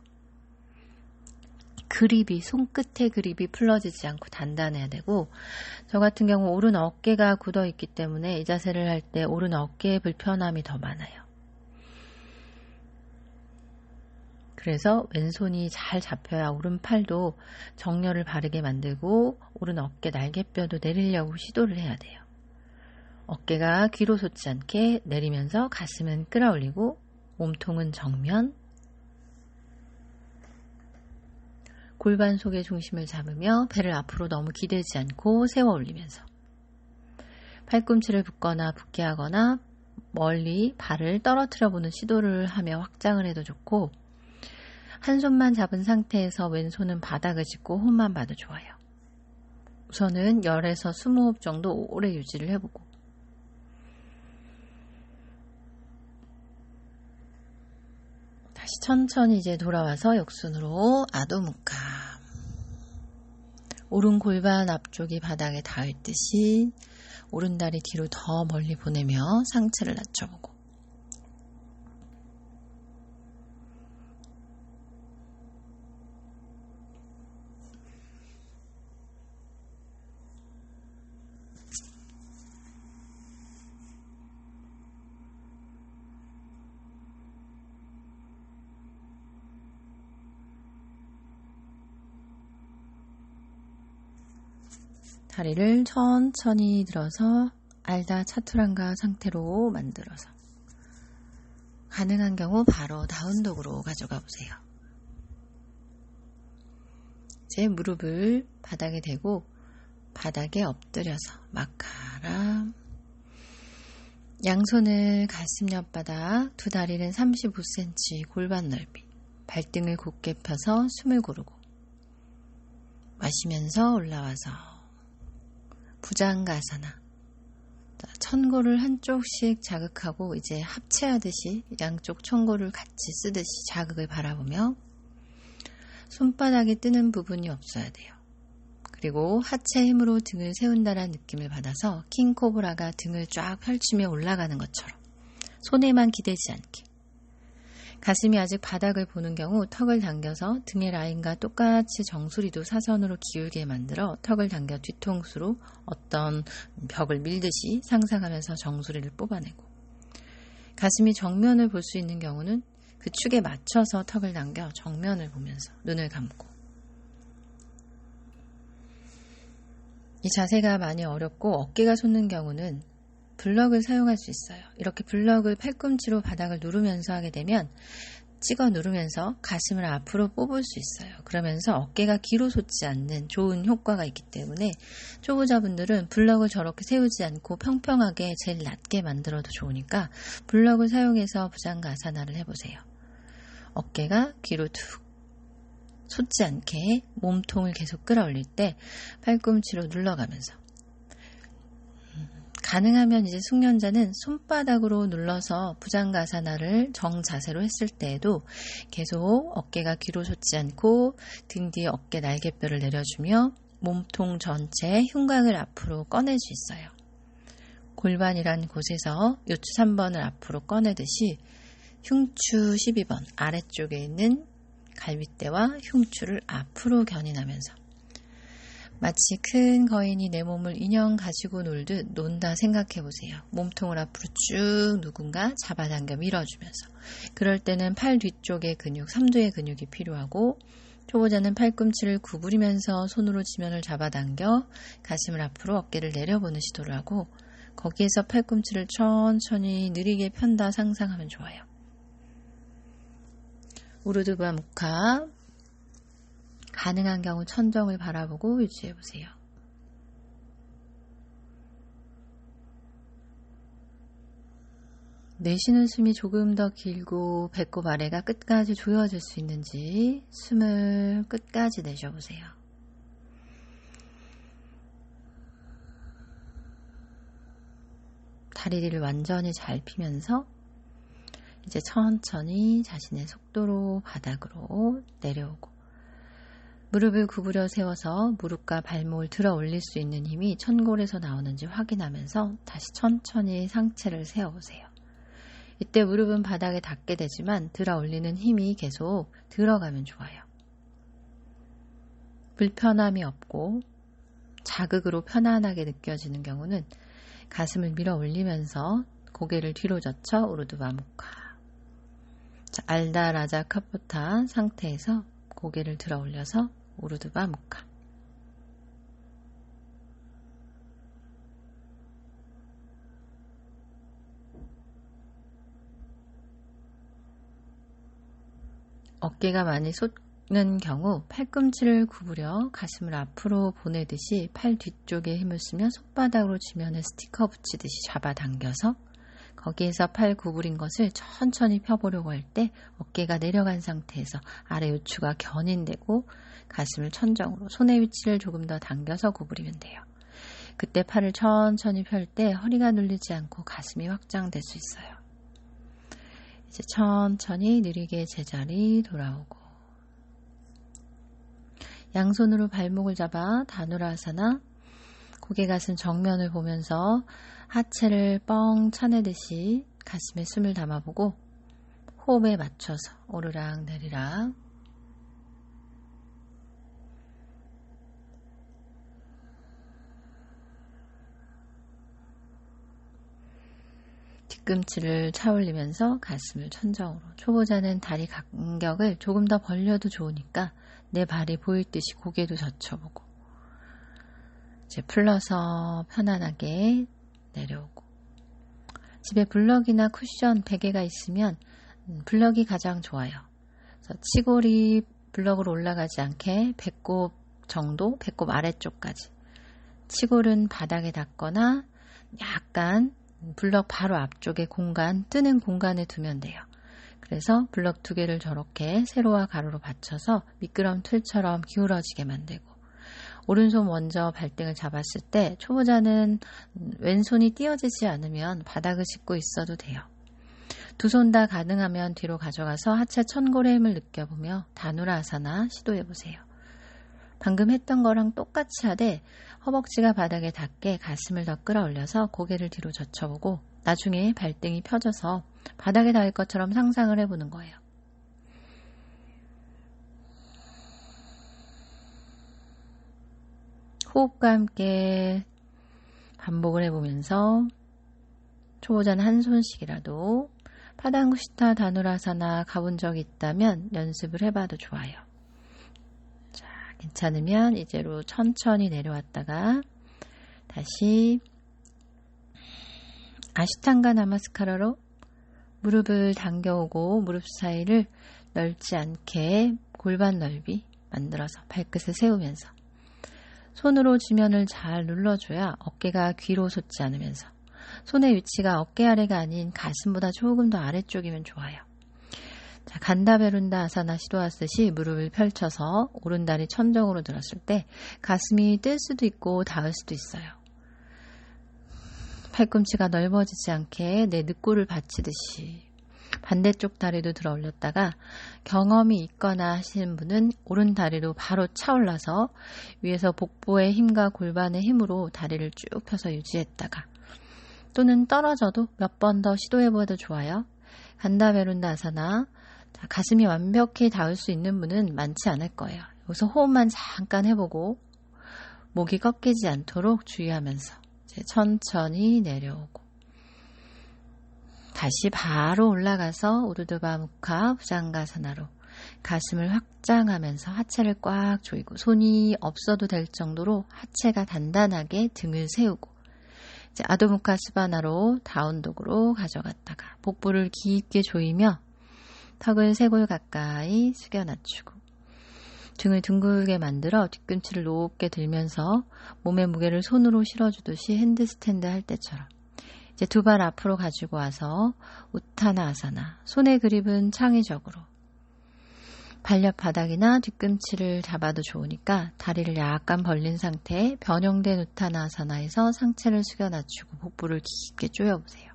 그립이, 손끝의 그립이 풀러지지 않고 단단해야 되고, 저 같은 경우 오른 어깨가 굳어 있기 때문에 이 자세를 할 때 오른 어깨의 불편함이 더 많아요. 그래서 왼손이 잘 잡혀야 오른팔도 정렬을 바르게 만들고 오른 어깨 날개뼈도 내리려고 시도를 해야 돼요. 어깨가 귀로 솟지 않게 내리면서 가슴은 끌어올리고 몸통은 정면, 골반 속의 중심을 잡으며 배를 앞으로 너무 기대지 않고 세워 올리면서 팔꿈치를 붓거나 붓게 하거나 멀리 발을 떨어뜨려 보는 시도를 하며 확장을 해도 좋고, 한 손만 잡은 상태에서 왼손은 바닥을 짚고 호흡만 봐도 좋아요. 우선은 10에서 20호흡 정도 오래 유지를 해보고, 다시 천천히 이제 돌아와서 역순으로 아도무카. 오른 골반 앞쪽이 바닥에 닿을 듯이 오른 다리 뒤로 더 멀리 보내며 상체를 낮춰보고, 다리를 천천히 들어서 알다 차투랑가 상태로 만들어서 가능한 경우 바로 다운독으로 가져가 보세요. 이제 무릎을 바닥에 대고 바닥에 엎드려서 마카라, 양손을 가슴 옆바닥, 두 다리는 35cm 골반 넓이, 발등을 곧게 펴서 숨을 고르고 마시면서 올라와서 부장가사나, 천골을 한쪽씩 자극하고 이제 합체하듯이 양쪽 천골을 같이 쓰듯이 자극을 바라보며 손바닥에 뜨는 부분이 없어야 돼요. 그리고 하체 힘으로 등을 세운다는 느낌을 받아서 킹코브라가 등을 쫙 펼치며 올라가는 것처럼 손에만 기대지 않게, 가슴이 아직 바닥을 보는 경우 턱을 당겨서 등의 라인과 똑같이 정수리도 사선으로 기울게 만들어 턱을 당겨 뒤통수로 어떤 벽을 밀듯이 상상하면서 정수리를 뽑아내고, 가슴이 정면을 볼 수 있는 경우는 그 축에 맞춰서 턱을 당겨 정면을 보면서 눈을 감고, 이 자세가 많이 어렵고 어깨가 솟는 경우는 블럭을 사용할 수 있어요. 이렇게 블럭을 팔꿈치로 바닥을 누르면서 하게 되면 찍어 누르면서 가슴을 앞으로 뽑을 수 있어요. 그러면서 어깨가 귀로 솟지 않는 좋은 효과가 있기 때문에 초보자분들은 블럭을 저렇게 세우지 않고 평평하게 제일 낮게 만들어도 좋으니까 블럭을 사용해서 부장가사나를 해보세요. 어깨가 귀로 툭 솟지 않게 몸통을 계속 끌어올릴 때 팔꿈치로 눌러가면서, 가능하면 이제 숙련자는 손바닥으로 눌러서 부장가사나를 정자세로 했을 때에도 계속 어깨가 귀로 솟지 않고 등 뒤에 어깨 날개뼈를 내려주며 몸통 전체 흉곽을 앞으로 꺼낼 수 있어요. 골반이란 곳에서 요추 3번을 앞으로 꺼내듯이 흉추 12번 아래쪽에 있는 갈비대와 흉추를 앞으로 견인하면서 마치 큰 거인이 내 몸을 인형 가지고 놀듯 논다 생각해 보세요. 몸통을 앞으로 쭉 누군가 잡아당겨 밀어주면서, 그럴 때는 팔 뒤쪽의 근육, 삼두의 근육이 필요하고, 초보자는 팔꿈치를 구부리면서 손으로 지면을 잡아당겨 가슴을 앞으로 어깨를 내려보는 시도를 하고, 거기에서 팔꿈치를 천천히 느리게 편다 상상하면 좋아요. 우르드바 무카, 가능한 경우 천정을 바라보고 유지해보세요. 내쉬는 숨이 조금 더 길고 배꼽 아래가 끝까지 조여질 수 있는지 숨을 끝까지 내쉬어보세요. 다리를 완전히 잘 펴면서 이제 천천히 자신의 속도로 바닥으로 내려오고, 무릎을 구부려 세워서 무릎과 발목을 들어 올릴 수 있는 힘이 천골에서 나오는지 확인하면서 다시 천천히 상체를 세워보세요. 이때 무릎은 바닥에 닿게 되지만 들어 올리는 힘이 계속 들어가면 좋아요. 불편함이 없고 자극으로 편안하게 느껴지는 경우는 가슴을 밀어 올리면서 고개를 뒤로 젖혀 우르드바무카. 알다라자 카포타 상태에서 고개를 들어 올려서 우르드바무카. 어깨가 많이 솟는 경우 팔꿈치를 구부려 가슴을 앞으로 보내듯이 팔 뒤쪽에 힘을 쓰며 손바닥으로 지면에 스티커 붙이듯이 잡아당겨서 거기에서 팔 구부린 것을 천천히 펴보려고 할 때 어깨가 내려간 상태에서 아래 요추가 견인되고 가슴을 천정으로 손의 위치를 조금 더 당겨서 구부리면 돼요. 그때 팔을 천천히 펼 때 허리가 눌리지 않고 가슴이 확장될 수 있어요. 이제 천천히 느리게 제자리 돌아오고, 양손으로 발목을 잡아 다누라아사나, 고개 가슴 정면을 보면서 하체를 뻥 차내듯이 가슴에 숨을 담아보고 호흡에 맞춰서 오르락 내리락. 뒤꿈치를 차올리면서 가슴을 천정으로. 초보자는 다리 간격을 조금 더 벌려도 좋으니까 내 발이 보일 듯이 고개도 젖혀보고, 이제 풀러서 편안하게 내려오고, 집에 블럭이나 쿠션 베개가 있으면 블럭이 가장 좋아요. 그래서 치골이 블럭으로 올라가지 않게 배꼽 정도, 배꼽 아래쪽까지, 치골은 바닥에 닿거나 약간 블럭 바로 앞쪽에 공간, 뜨는 공간에 두면 돼요. 그래서 블럭 두 개를 저렇게 세로와 가로로 받쳐서 미끄럼 틀처럼 기울어지게 만들고, 오른손 먼저 발등을 잡았을 때 초보자는 왼손이 띄어지지 않으면 바닥을 짚고 있어도 돼요. 두 손 다 가능하면 뒤로 가져가서 하체 천골의 힘을 느껴보며 다누라아사나 시도해보세요. 방금 했던 거랑 똑같이 하되 허벅지가 바닥에 닿게 가슴을 더 끌어올려서 고개를 뒤로 젖혀보고 나중에 발등이 펴져서 바닥에 닿을 것처럼 상상을 해보는 거예요. 호흡과 함께 반복을 해보면서 초보자는 한 손씩이라도 파당구시타 다누라아사나 가본 적이 있다면 연습을 해봐도 좋아요. 자, 괜찮으면 이제로 천천히 내려왔다가 다시 아시탄가 나마스카라로 무릎을 당겨오고 무릎 사이를 넓지 않게 골반 넓이 만들어서 발끝을 세우면서 손으로 지면을 잘 눌러줘야 어깨가 귀로 솟지 않으면서 손의 위치가 어깨 아래가 아닌 가슴보다 조금 더 아래쪽이면 좋아요. 자, 간다베룬다 아사나 시도하듯이 무릎을 펼쳐서 오른다리 천정으로 들었을 때 가슴이 뜰 수도 있고 닿을 수도 있어요. 팔꿈치가 넓어지지 않게 내 늑골을 받치듯이 반대쪽 다리도 들어 올렸다가 경험이 있거나 하시는 분은 오른 다리로 바로 차올라서 위에서 복부의 힘과 골반의 힘으로 다리를 쭉 펴서 유지했다가 또는 떨어져도 몇 번 더 시도해봐도 좋아요. 간다베룬다 아사나. 자, 가슴이 완벽히 닿을 수 있는 분은 많지 않을 거예요. 여기서 호흡만 잠깐 해보고 목이 꺾이지 않도록 주의하면서 이제 천천히 내려오고 다시 바로 올라가서 우르드바무카 부장가사나로 가슴을 확장하면서 하체를 꽉 조이고 손이 없어도 될 정도로 하체가 단단하게 등을 세우고 이제 아도무카 스바나로 다운독으로 가져갔다가 복부를 깊게 조이며 턱을 쇄골 가까이 숙여 낮추고 등을 둥글게 만들어 뒤꿈치를 높게 들면서 몸의 무게를 손으로 실어주듯이 핸드스탠드 할 때처럼 이제 두 발 앞으로 가지고 와서 우타나아사나, 손의 그립은 창의적으로. 발옆 바닥이나 뒤꿈치를 잡아도 좋으니까 다리를 약간 벌린 상태에 변형된 우타나아사나에서 상체를 숙여 낮추고 복부를 깊게 조여보세요.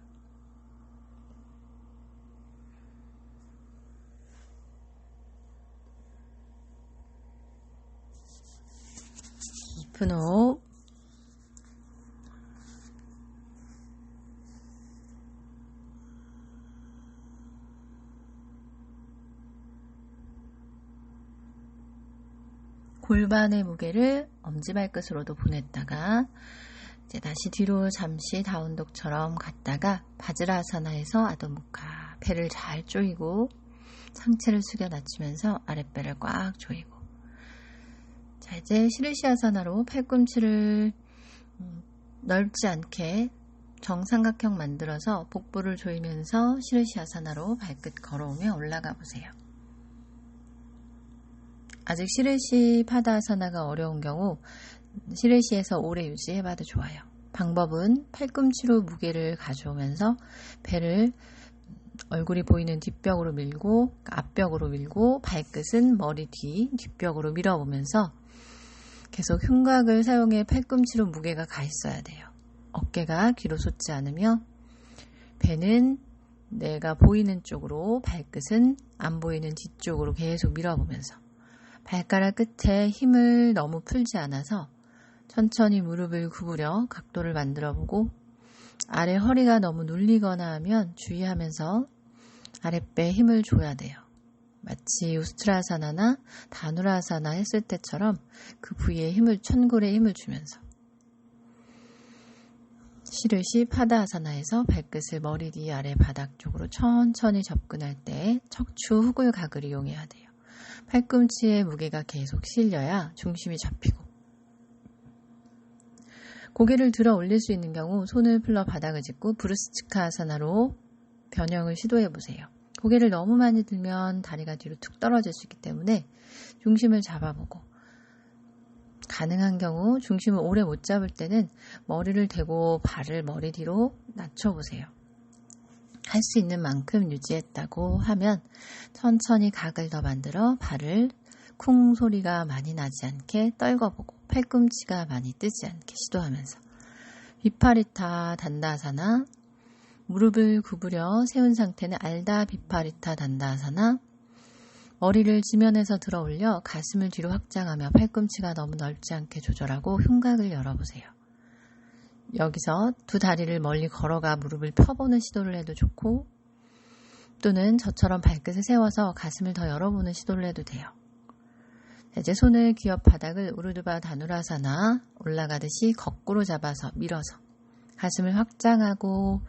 깊은 호흡. 골반의 무게를 엄지발끝으로도 보냈다가 이제 다시 뒤로 잠시 다운독처럼 갔다가 바지라아사나에서 아도무카, 배를 잘 조이고 상체를 숙여 낮추면서 아랫배를 꽉 조이고, 자 이제 시르시아사나로 팔꿈치를 넓지 않게 정삼각형 만들어서 복부를 조이면서 시르시아사나로 발끝 걸어오며 올라가 보세요. 아직 시르시 파다아사나가 어려운 경우 시르시에서 오래 유지해봐도 좋아요. 방법은 팔꿈치로 무게를 가져오면서 배를 얼굴이 보이는 뒷벽으로 밀고 앞벽으로 밀고 발끝은 머리 뒷벽으로 밀어보면서 계속 흉곽을 사용해 팔꿈치로 무게가 가 있어야 돼요. 어깨가 뒤로 솟지 않으며 배는 내가 보이는 쪽으로, 발끝은 안 보이는 뒤쪽으로 계속 밀어보면서 발가락 끝에 힘을 너무 풀지 않아서 천천히 무릎을 구부려 각도를 만들어 보고, 아래 허리가 너무 눌리거나 하면 주의하면서 아랫배에 힘을 줘야 돼요. 마치 우스트라사나나 다누라사나 했을 때처럼 그 부위에 힘을, 천골에 힘을 주면서. 시르시 파다아사나에서 발끝을 머리 뒤 아래 바닥 쪽으로 천천히 접근할 때 척추 후굴각을 이용해야 돼요. 팔꿈치에 무게가 계속 실려야 중심이 잡히고, 고개를 들어 올릴 수 있는 경우 손을 풀러 바닥을 짚고 브루스치카아사나로 변형을 시도해 보세요. 고개를 너무 많이 들면 다리가 뒤로 툭 떨어질 수 있기 때문에 중심을 잡아보고, 가능한 경우 중심을 오래 못 잡을 때는 머리를 대고 발을 머리 뒤로 낮춰보세요. 할 수 있는 만큼 유지했다고 하면 천천히 각을 더 만들어 발을 쿵 소리가 많이 나지 않게 떨궈보고 팔꿈치가 많이 뜨지 않게 시도하면서 비파리타 단다아사나, 무릎을 구부려 세운 상태는 알다 비파리타 단다아사나, 머리를 지면에서 들어 올려 가슴을 뒤로 확장하며 팔꿈치가 너무 넓지 않게 조절하고 흉곽을 열어보세요. 여기서 두 다리를 멀리 걸어가 무릎을 펴보는 시도를 해도 좋고, 또는 저처럼 발끝을 세워서 가슴을 더 열어보는 시도를 해도 돼요. 이제 손을 귀엽 바닥을 우르두바 다누라사나 올라가듯이 거꾸로 잡아서 밀어서 가슴을 확장하고,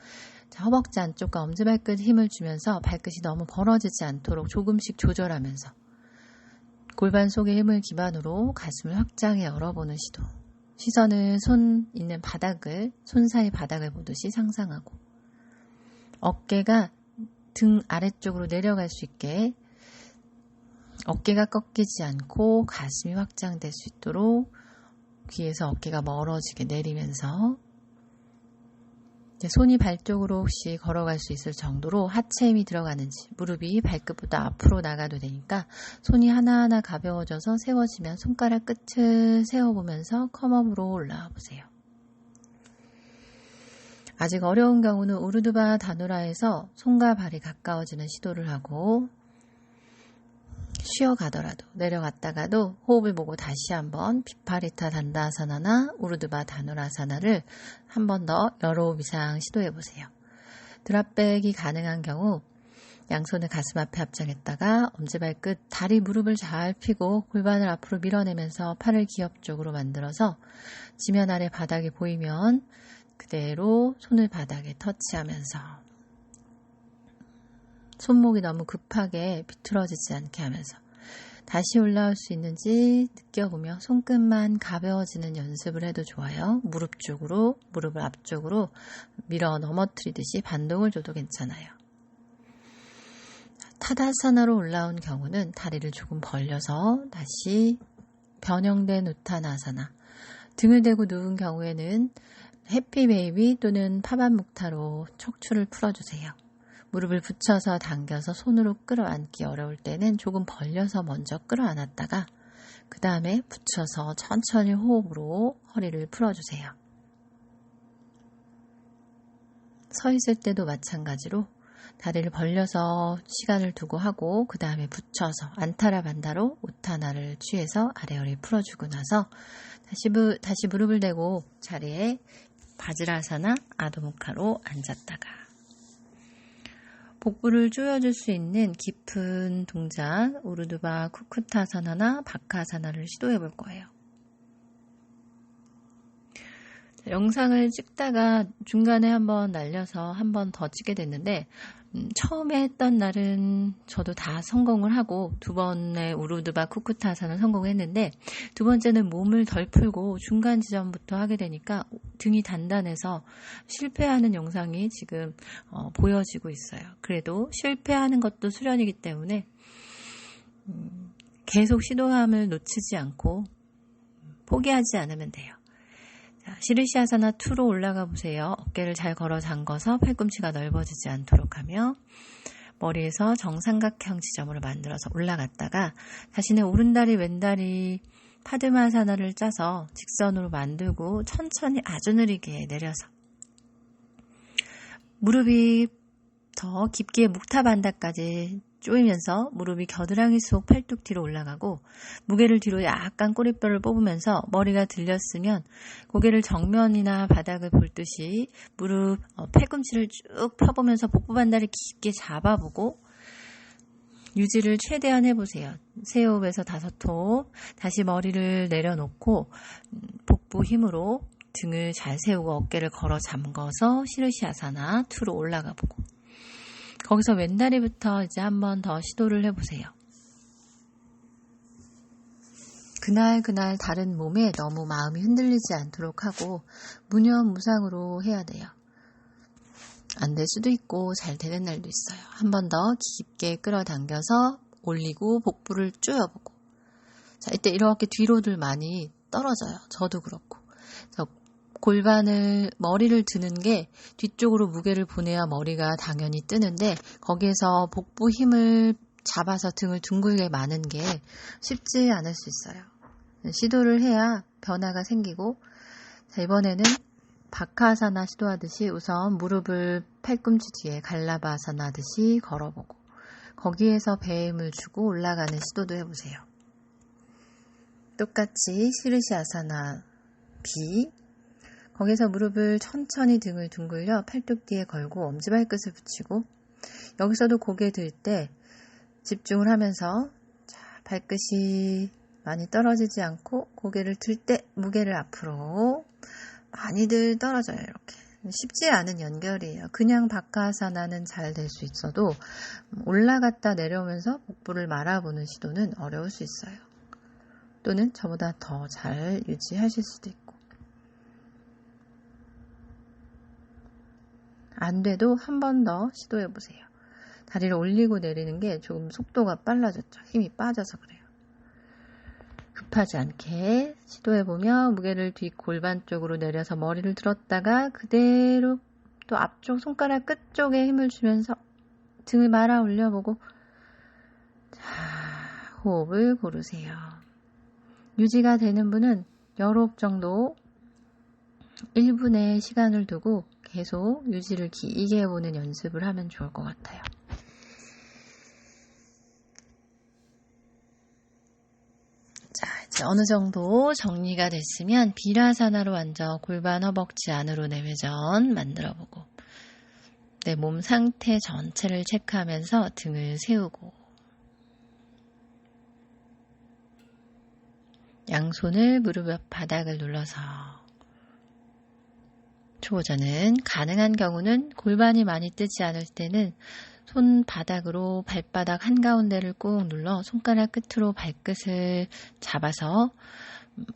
허벅지 안쪽과 엄지발끝 힘을 주면서 발끝이 너무 벌어지지 않도록 조금씩 조절하면서 골반 속의 힘을 기반으로 가슴을 확장해 열어보는 시도. 시선을 손 있는 바닥을, 손 사이 바닥을 보듯이 상상하고, 어깨가 등 아래쪽으로 내려갈 수 있게 어깨가 꺾이지 않고 가슴이 확장될 수 있도록 귀에서 어깨가 멀어지게 내리면서, 손이 발 쪽으로 혹시 걸어갈 수 있을 정도로 하체 힘이 들어가는지, 무릎이 발끝보다 앞으로 나가도 되니까 손이 하나하나 가벼워져서 세워지면 손가락 끝을 세워보면서 컴업으로 올라와 보세요. 아직 어려운 경우는 우르두바 다누라에서 손과 발이 가까워지는 시도를 하고, 쉬어가더라도 내려갔다가도 호흡을 보고 다시 한번 비파리타 단다아사나나 우르두바 다누라사나를 한 번 더 여러 호흡 이상 시도해 보세요. 드랍백이 가능한 경우 양손을 가슴 앞에 합장했다가 엄지발끝, 다리, 무릎을 잘 펴고 골반을 앞으로 밀어내면서 팔을 기업 쪽으로 만들어서 지면 아래 바닥이 보이면 그대로 손을 바닥에 터치하면서 손목이 너무 급하게 비틀어지지 않게 하면서 다시 올라올 수 있는지 느껴보며 손끝만 가벼워지는 연습을 해도 좋아요. 무릎 쪽으로, 무릎을 앞쪽으로 밀어 넘어뜨리듯이 반동을 줘도 괜찮아요. 타다사나로 올라온 경우는 다리를 조금 벌려서 다시 변형된 우타나아사나, 등을 대고 누운 경우에는 해피베이비 또는 파반묵타로 척추를 풀어주세요. 무릎을 붙여서 당겨서 손으로 끌어안기 어려울 때는 조금 벌려서 먼저 끌어안았다가 그 다음에 붙여서 천천히 호흡으로 허리를 풀어주세요. 서 있을 때도 마찬가지로 다리를 벌려서 시간을 두고 하고 그 다음에 붙여서 안타라 반다로 우타나를 취해서 아래 허리 풀어주고 나서 다시 무릎을 대고 자리에 바지라사나 아도무카로 앉았다가 복부를 조여줄 수 있는 깊은 동작 우르두바 쿠쿠타사나나 바카사나를 시도해 볼 거예요. 영상을 찍다가 중간에 한번 날려서 한 번 더 찍게 됐는데 처음에 했던 날은 저도 다 성공을 하고 두 번의 우르두바 쿠쿠타사는 성공했는데 두 번째는 몸을 덜 풀고 중간 지점부터 하게 되니까 등이 단단해서 실패하는 영상이 지금 보여지고 있어요. 그래도 실패하는 것도 수련이기 때문에 계속 시도함을 놓치지 않고 포기하지 않으면 돼요. 시르시아사나 2로 올라가 보세요. 어깨를 잘 걸어 잠궈서 팔꿈치가 넓어지지 않도록 하며 머리에서 정삼각형 지점으로 만들어서 올라갔다가 자신의 오른다리 왼다리 파드마사나를 짜서 직선으로 만들고 천천히 아주 느리게 내려서 무릎이 더 깊게 묵타반다까지 조이면서 무릎이 겨드랑이 속 팔뚝 뒤로 올라가고 무게를 뒤로 약간 꼬리뼈를 뽑으면서 머리가 들렸으면 고개를 정면이나 바닥을 볼 듯이 무릎 팔꿈치를 쭉 펴보면서 복부 반다리 깊게 잡아보고 유지를 최대한 해보세요. 세 호흡에서 5호흡 다시 머리를 내려놓고 복부 힘으로 등을 잘 세우고 어깨를 걸어 잠궈서 시르시아사나 2로 올라가 보고 거기서 왼다리부터 이제 한 번 더 시도를 해보세요. 그날 다른 몸에 너무 마음이 흔들리지 않도록 하고 무념무상으로 해야 돼요. 안 될 수도 있고 잘 되는 날도 있어요. 한 번 더 깊게 끌어당겨서 올리고 복부를 조여보고 자, 이때 이렇게 뒤로들 많이 떨어져요. 저도 그렇고 머리를 드는 게 뒤쪽으로 무게를 보내야 머리가 당연히 뜨는데 거기에서 복부 힘을 잡아서 등을 둥글게 마는 게 쉽지 않을 수 있어요. 시도를 해야 변화가 생기고 자, 이번에는 바카아사나 시도하듯이 우선 무릎을 팔꿈치 뒤에 갈라바아사나 하듯이 걸어보고 거기에서 배에 힘을 주고 올라가는 시도도 해보세요. 똑같이 시르시아사나 B 거기서 무릎을 천천히 등을 둥글려 팔뚝 뒤에 걸고 엄지발끝을 붙이고 여기서도 고개 들 때 집중을 하면서 자, 발끝이 많이 떨어지지 않고 고개를 들 때 무게를 앞으로 많이들 떨어져요. 이렇게 쉽지 않은 연결이에요. 그냥 바카아사나는 잘 될 수 있어도 올라갔다 내려오면서 복부를 말아보는 시도는 어려울 수 있어요. 또는 저보다 더 잘 유지하실 수도 있고 안 돼도 한 번 더 시도해 보세요. 다리를 올리고 내리는 게 조금 속도가 빨라졌죠. 힘이 빠져서 그래요. 급하지 않게 시도해보며 무게를 뒷 골반 쪽으로 내려서 머리를 들었다가 그대로 또 앞쪽 손가락 끝 쪽에 힘을 주면서 등을 말아 올려보고 자, 호흡을 고르세요. 유지가 되는 분은 여러 호흡 정도 1분의 시간을 두고 계속 유지를 길게 해보는 연습을 하면 좋을 것 같아요. 자, 이제 어느 정도 정리가 됐으면 비라사나로 앉아 골반 허벅지 안으로 내외전 만들어보고 내 몸 상태 전체를 체크하면서 등을 세우고 양손을 무릎 옆 바닥을 눌러서 초보자는 가능한 경우는 골반이 많이 뜨지 않을 때는 손바닥으로 발바닥 한가운데를 꾹 눌러 손가락 끝으로 발끝을 잡아서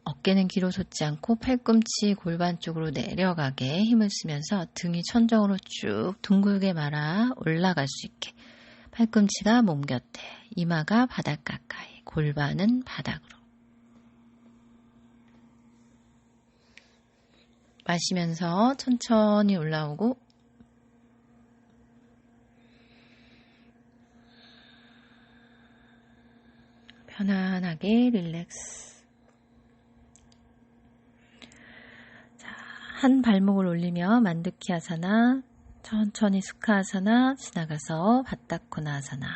어깨는 뒤로 솟지 않고 팔꿈치 골반 쪽으로 내려가게 힘을 쓰면서 등이 천정으로 쭉 둥글게 말아 올라갈 수 있게 팔꿈치가 몸 곁에, 이마가 바닥 가까이, 골반은 바닥으로 마시면서 천천히 올라오고 편안하게 릴렉스. 자, 한 발목을 올리며 만두키 아사나, 천천히 수카 아사나 지나가서 바타코나 아사나.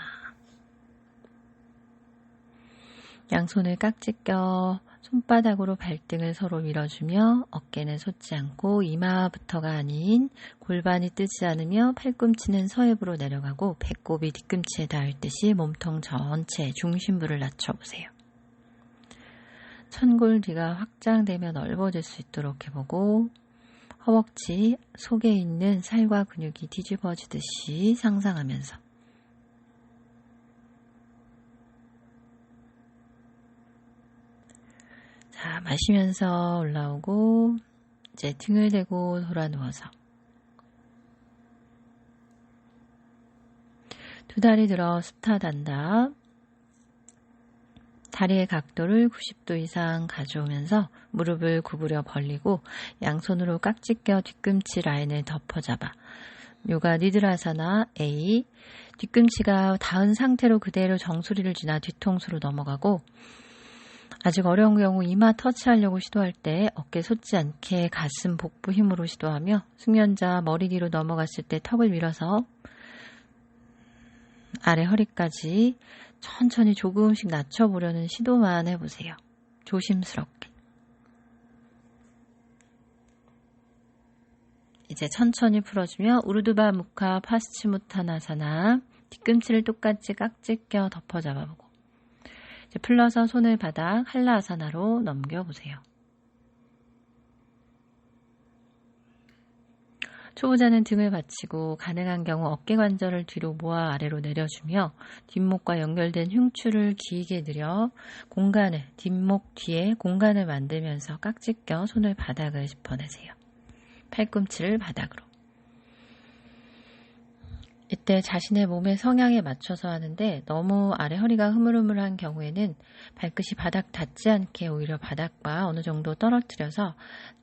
양손을 깍지 껴 손바닥으로 발등을 서로 밀어주며 어깨는 솟지 않고 이마부터가 아닌 골반이 뜨지 않으며 팔꿈치는 서heb으로 내려가고 배꼽이 뒤꿈치에 닿을 듯이 몸통 전체 중심부를 낮춰보세요. 천골 뒤가 확장되며 넓어질 수 있도록 해보고 허벅지 속에 있는 살과 근육이 뒤집어지듯이 상상하면서 자, 마시면서 올라오고 이제 등을 대고 돌아 누워서 두 다리 들어 스타단다. 다리의 각도를 90도 이상 가져오면서 무릎을 구부려 벌리고 양손으로 깍지 껴 뒤꿈치 라인을 덮어잡아 요가 니드라사나 A. 뒤꿈치가 닿은 상태로 그대로 정수리를 지나 뒤통수로 넘어가고 아직 어려운 경우 이마 터치하려고 시도할 때 어깨 솟지 않게 가슴 복부 힘으로 시도하며 숙련자 머리 뒤로 넘어갔을 때 턱을 밀어서 아래 허리까지 천천히 조금씩 낮춰보려는 시도만 해보세요. 조심스럽게. 이제 천천히 풀어주며 우르두바 무카 파스치무타나사나 뒤꿈치를 똑같이 깍지 껴 덮어 잡아보고 이제 풀러서 손을 바닥 한라아사나로 넘겨보세요. 초보자는 등을 받치고 가능한 경우 어깨 관절을 뒤로 모아 아래로 내려주며 뒷목과 연결된 흉추를 길게 늘여 뒷목 뒤에 공간을 만들면서 깍지 껴 손을 바닥을 짚어내세요. 팔꿈치를 바닥으로. 이때 자신의 몸의 성향에 맞춰서 하는데 너무 아래 허리가 흐물흐물한 경우에는 발끝이 바닥 닿지 않게 오히려 바닥과 어느 정도 떨어뜨려서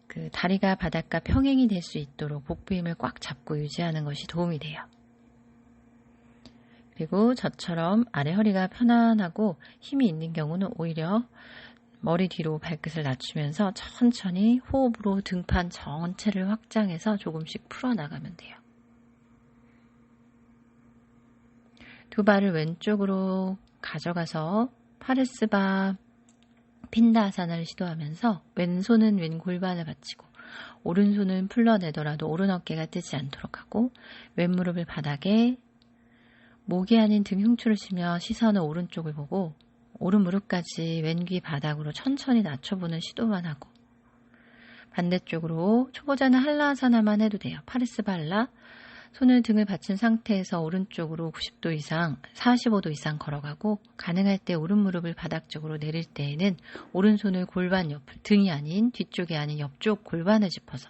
그 다리가 바닥과 평행이 될 수 있도록 복부 힘을 꽉 잡고 유지하는 것이 도움이 돼요. 그리고 저처럼 아래 허리가 편안하고 힘이 있는 경우는 오히려 머리 뒤로 발끝을 낮추면서 천천히 호흡으로 등판 전체를 확장해서 조금씩 풀어나가면 돼요. 두 발을 왼쪽으로 가져가서 파르스바 핀다아사나를 시도하면서 왼손은 왼 골반을 받치고 오른손은 풀러내더라도 오른 어깨가 뜨지 않도록 하고 왼무릎을 바닥에 목이 아닌 등 흉추를 치며 시선은 오른쪽을 보고 오른 무릎까지 왼 귀 바닥으로 천천히 낮춰보는 시도만 하고 반대쪽으로 초보자는 한라아사나만 해도 돼요. 파르스바 한라 손을 등을 받친 상태에서 오른쪽으로 90도 이상, 45도 이상 걸어가고 가능할 때 오른 무릎을 바닥 쪽으로 내릴 때에는 오른손을 골반 옆, 등이 아닌 뒤쪽이 아닌 옆쪽 골반을 짚어서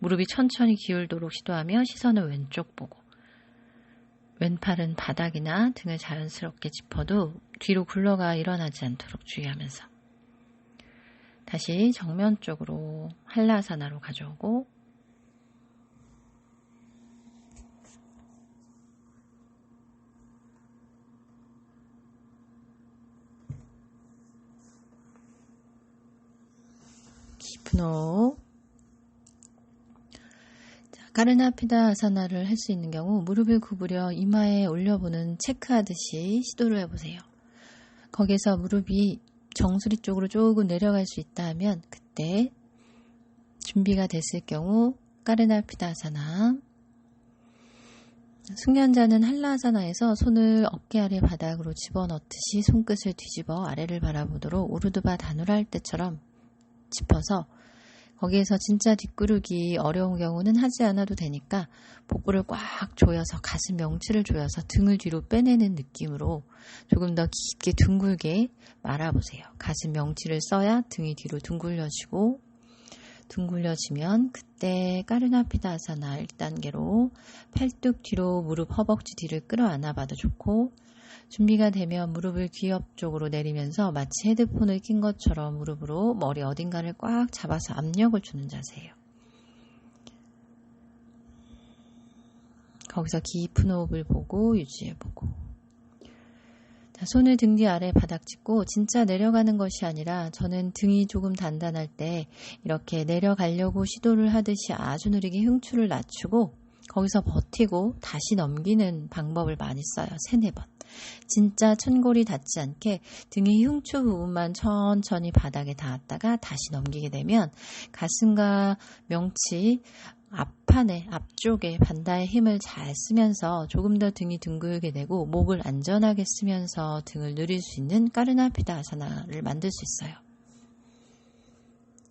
무릎이 천천히 기울도록 시도하며 시선을 왼쪽 보고 왼팔은 바닥이나 등을 자연스럽게 짚어도 뒤로 굴러가 일어나지 않도록 주의하면서 다시 정면 쪽으로 한라아사나로 가져오고 깊은 호흡. 가르나피다 아사나를 할 수 있는 경우 무릎을 구부려 이마에 올려보는 체크하듯이 시도를 해보세요. 거기서 무릎이 정수리 쪽으로 조금 내려갈 수 있다 하면 그때 준비가 됐을 경우 가르나피다 아사나. 숙련자는 한라아사나에서 손을 어깨 아래 바닥으로 집어넣듯이 손끝을 뒤집어 아래를 바라보도록 우르두바 다누라 할 때처럼 짚어서 거기에서 진짜 뒷구르기 어려운 경우는 하지 않아도 되니까 복부를 꽉 조여서 가슴 명치를 조여서 등을 뒤로 빼내는 느낌으로 조금 더 깊게 둥글게 말아보세요. 가슴 명치를 써야 등이 뒤로 둥글려지면 그때 까르나피다 아사나 1단계로 팔뚝 뒤로 무릎 허벅지 뒤를 끌어안아봐도 좋고 준비가 되면 무릎을 귀 옆쪽으로 내리면서 마치 헤드폰을 낀 것처럼 무릎으로 머리 어딘가를 꽉 잡아서 압력을 주는 자세예요. 거기서 깊은 호흡을 보고 유지해보고, 자, 손을 등 뒤 아래 바닥 짚고 진짜 내려가는 것이 아니라 저는 등이 조금 단단할 때 이렇게 내려가려고 시도를 하듯이 아주 느리게 흉추를 낮추고 거기서 버티고 다시 넘기는 방법을 많이 써요. 3-4번. 진짜 천골이 닿지 않게 등의 흉추 부분만 천천히 바닥에 닿았다가 다시 넘기게 되면 가슴과 명치 앞판에 앞쪽에 반다의 힘을 잘 쓰면서 조금 더 등이 둥글게 되고 목을 안전하게 쓰면서 등을 누릴 수 있는 까르나피다 아사나를 만들 수 있어요.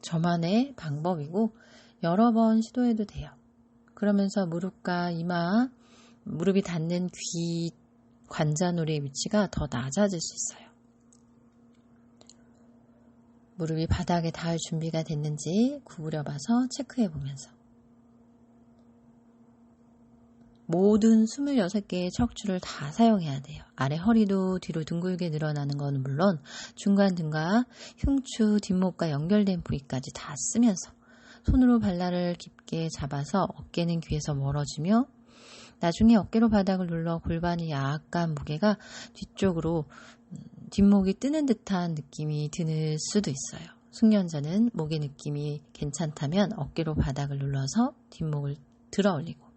저만의 방법이고 여러 번 시도해도 돼요. 그러면서 무릎과 이마, 무릎이 닿는 귀 관자놀이의 위치가 더 낮아질 수 있어요. 무릎이 바닥에 닿을 준비가 됐는지 구부려 봐서 체크해 보면서 모든 26개의 척추를 다 사용해야 돼요. 아래 허리도 뒤로 둥글게 늘어나는 건 물론 중간 등과 흉추, 뒷목과 연결된 부위까지 다 쓰면서 손으로 발날을 깊게 잡아서 어깨는 귀에서 멀어지며 나중에 어깨로 바닥을 눌러 골반이 약간 무게가 뒤쪽으로 뒷목이 뜨는 듯한 느낌이 드는 수도 있어요. 숙련자는 목의 느낌이 괜찮다면 어깨로 바닥을 눌러서 뒷목을 들어 올리고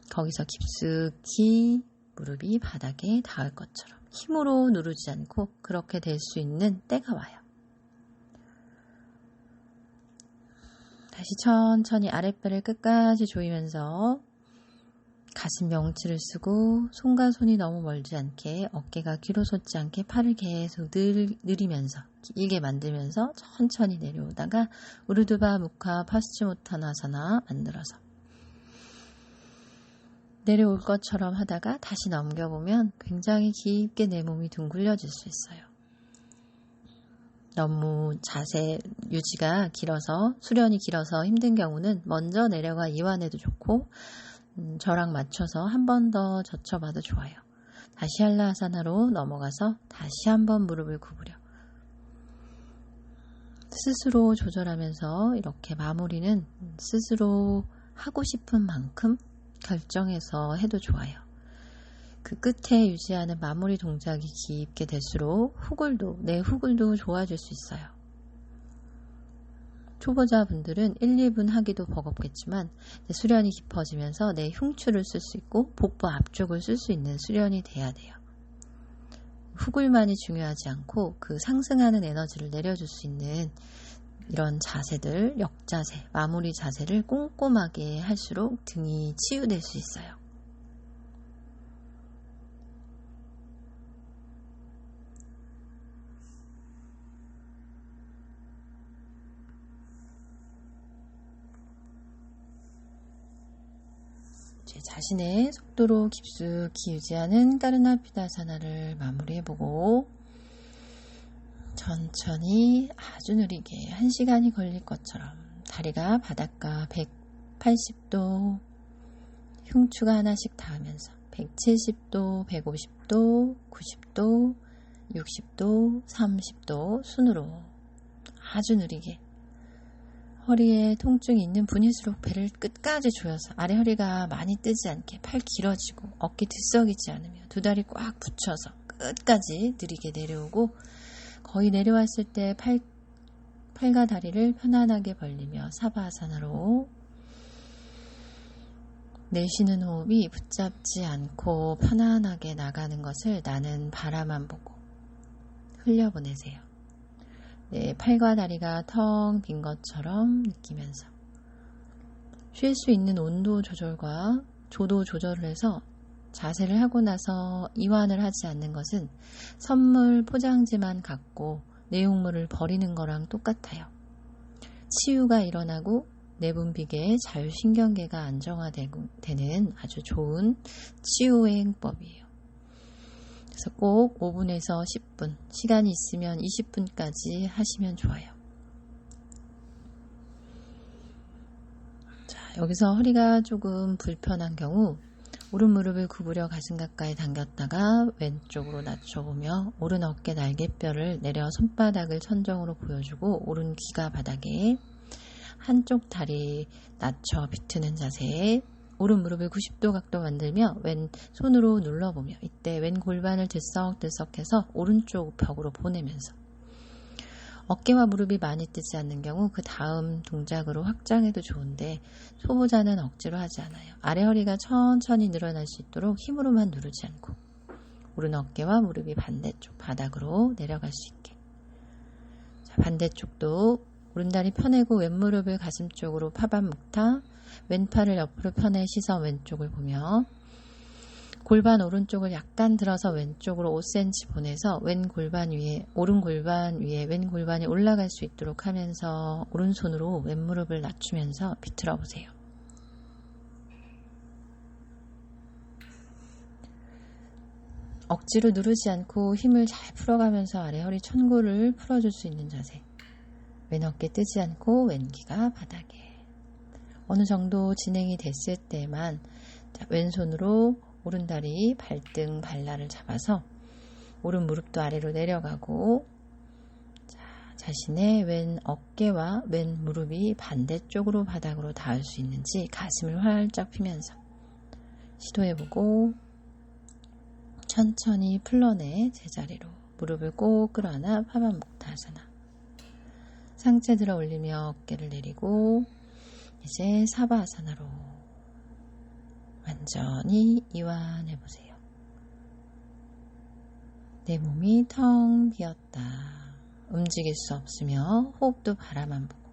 거기서 깊숙이 무릎이 바닥에 닿을 것처럼 힘으로 누르지 않고 그렇게 될 수 있는 때가 와요. 다시 천천히 아랫배를 끝까지 조이면서 가슴 명치를 쓰고 손과 손이 너무 멀지 않게 어깨가 뒤로 솟지 않게 팔을 계속 느리면서 길게 만들면서 천천히 내려오다가 우르두바 무카 파스치모타나사나 만들어서 내려올 것처럼 하다가 다시 넘겨보면 굉장히 깊게 내 몸이 둥글려질 수 있어요. 너무 자세 유지가 길어서 수련이 길어서 힘든 경우는 먼저 내려가 이완해도 좋고 저랑 맞춰서 한 번 더 젖혀봐도 좋아요. 다시 한라아사나로 넘어가서 다시 한번 무릎을 구부려 스스로 조절하면서 이렇게 마무리는 스스로 하고 싶은 만큼 결정해서 해도 좋아요. 그 끝에 유지하는 마무리 동작이 깊게 될수록 내 후굴도 좋아질 수 있어요. 초보자분들은 1-2분 하기도 버겁겠지만 수련이 깊어지면서 내 흉추를 쓸 수 있고 복부 앞쪽을 쓸 수 있는 수련이 돼야 돼요. 후굴만이 중요하지 않고 그 상승하는 에너지를 내려줄 수 있는 이런 자세들, 역자세, 마무리 자세를 꼼꼼하게 할수록 등이 치유될 수 있어요. 제 자신의 속도로 깊숙이 유지하는 까르나피다사나를 마무리해보고 천천히 아주 느리게 1시간이 걸릴 것처럼 다리가 바닥과 180도 흉추가 하나씩 닿으면서 170도, 150도, 90도, 60도, 30도 순으로 아주 느리게 허리에 통증이 있는 분일수록 배를 끝까지 조여서 아래 허리가 많이 뜨지 않게 팔 길어지고 어깨 들썩이지 않으며 두 다리 꽉 붙여서 끝까지 느리게 내려오고 거의 내려왔을 때 팔과 다리를 편안하게 벌리며 사바아사나로 내쉬는 호흡이 붙잡지 않고 편안하게 나가는 것을 나는 바라만 보고 흘려보내세요. 팔과 다리가 텅 빈 것처럼 느끼면서 쉴 수 있는 온도 조절과 조도 조절을 해서 자세를 하고 나서 이완을 하지 않는 것은 선물 포장지만 갖고 내용물을 버리는 거랑 똑같아요. 치유가 일어나고 내분비계의 자율신경계가 안정화되는 아주 좋은 치유의 행법이에요. 그래서 꼭 5분에서 10분, 시간이 있으면 20분까지 하시면 좋아요. 자, 여기서 허리가 조금 불편한 경우 오른 무릎을 구부려 가슴 가까이 당겼다가 왼쪽으로 낮춰보며 오른 어깨 날개뼈를 내려 손바닥을 천정으로 보여주고 오른 귀가 바닥에 한쪽 다리 낮춰 비트는 자세에 오른 무릎을 90도 각도 만들며 왼 손으로 눌러보며 이때 왼 골반을 들썩들썩해서 오른쪽 벽으로 보내면서 어깨와 무릎이 많이 뜨지 않는 경우 그 다음 동작으로 확장해도 좋은데 초보자는 억지로 하지 않아요. 아래 허리가 천천히 늘어날 수 있도록 힘으로만 누르지 않고 오른 어깨와 무릎이 반대쪽 바닥으로 내려갈 수 있게. 자, 반대쪽도 오른다리 펴내고 왼무릎을 가슴 쪽으로 파반 묵타 왼팔을 옆으로 펴내 시선 왼쪽을 보며 골반 오른쪽을 약간 들어서 왼쪽으로 5cm 보내서 오른 골반 위에 왼 골반이 올라갈 수 있도록 하면서 오른손으로 왼무릎을 낮추면서 비틀어 보세요. 억지로 누르지 않고 힘을 잘 풀어가면서 아래 허리 천골을 풀어줄 수 있는 자세. 왼 어깨 뜨지 않고 왼 귀가 바닥에. 어느 정도 진행이 됐을 때만 왼손으로 오른다리 발등 발날을 잡아서 오른 무릎도 아래로 내려가고 자신의 왼 어깨와 왼 무릎이 반대쪽으로 바닥으로 닿을 수 있는지 가슴을 활짝 펴면서 시도해보고 천천히 풀러내 제자리로 무릎을 꼭 끌어안아 파반묵타아사나. 상체 들어 올리며 어깨를 내리고 이제 사바아사나로 완전히 이완해보세요. 내 몸이 텅 비었다. 움직일 수 없으며 호흡도 바라만 보고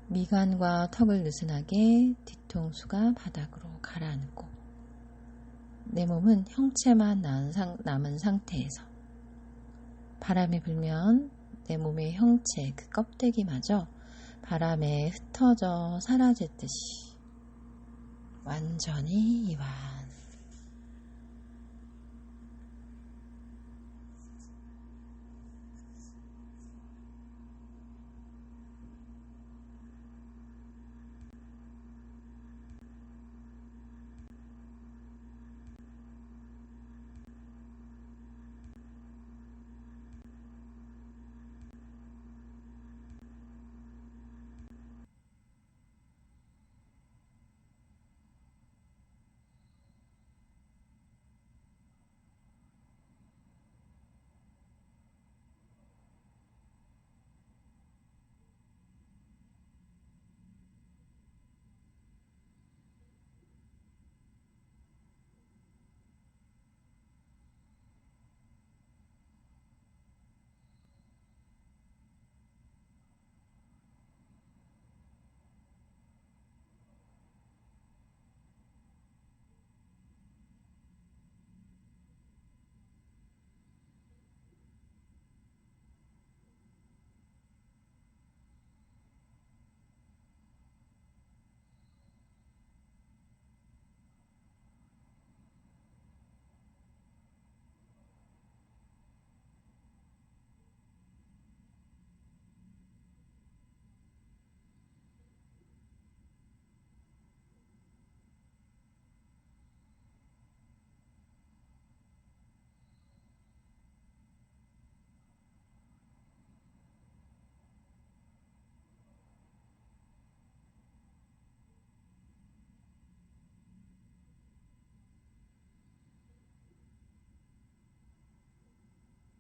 미간과 턱을 느슨하게 뒤통수가 바닥으로 가라앉고 내 몸은 형체만 남은 상태에서 바람이 불면 내 몸의 형체, 그 껍데기마저 바람에 흩어져 사라졌듯이 완전히 이완.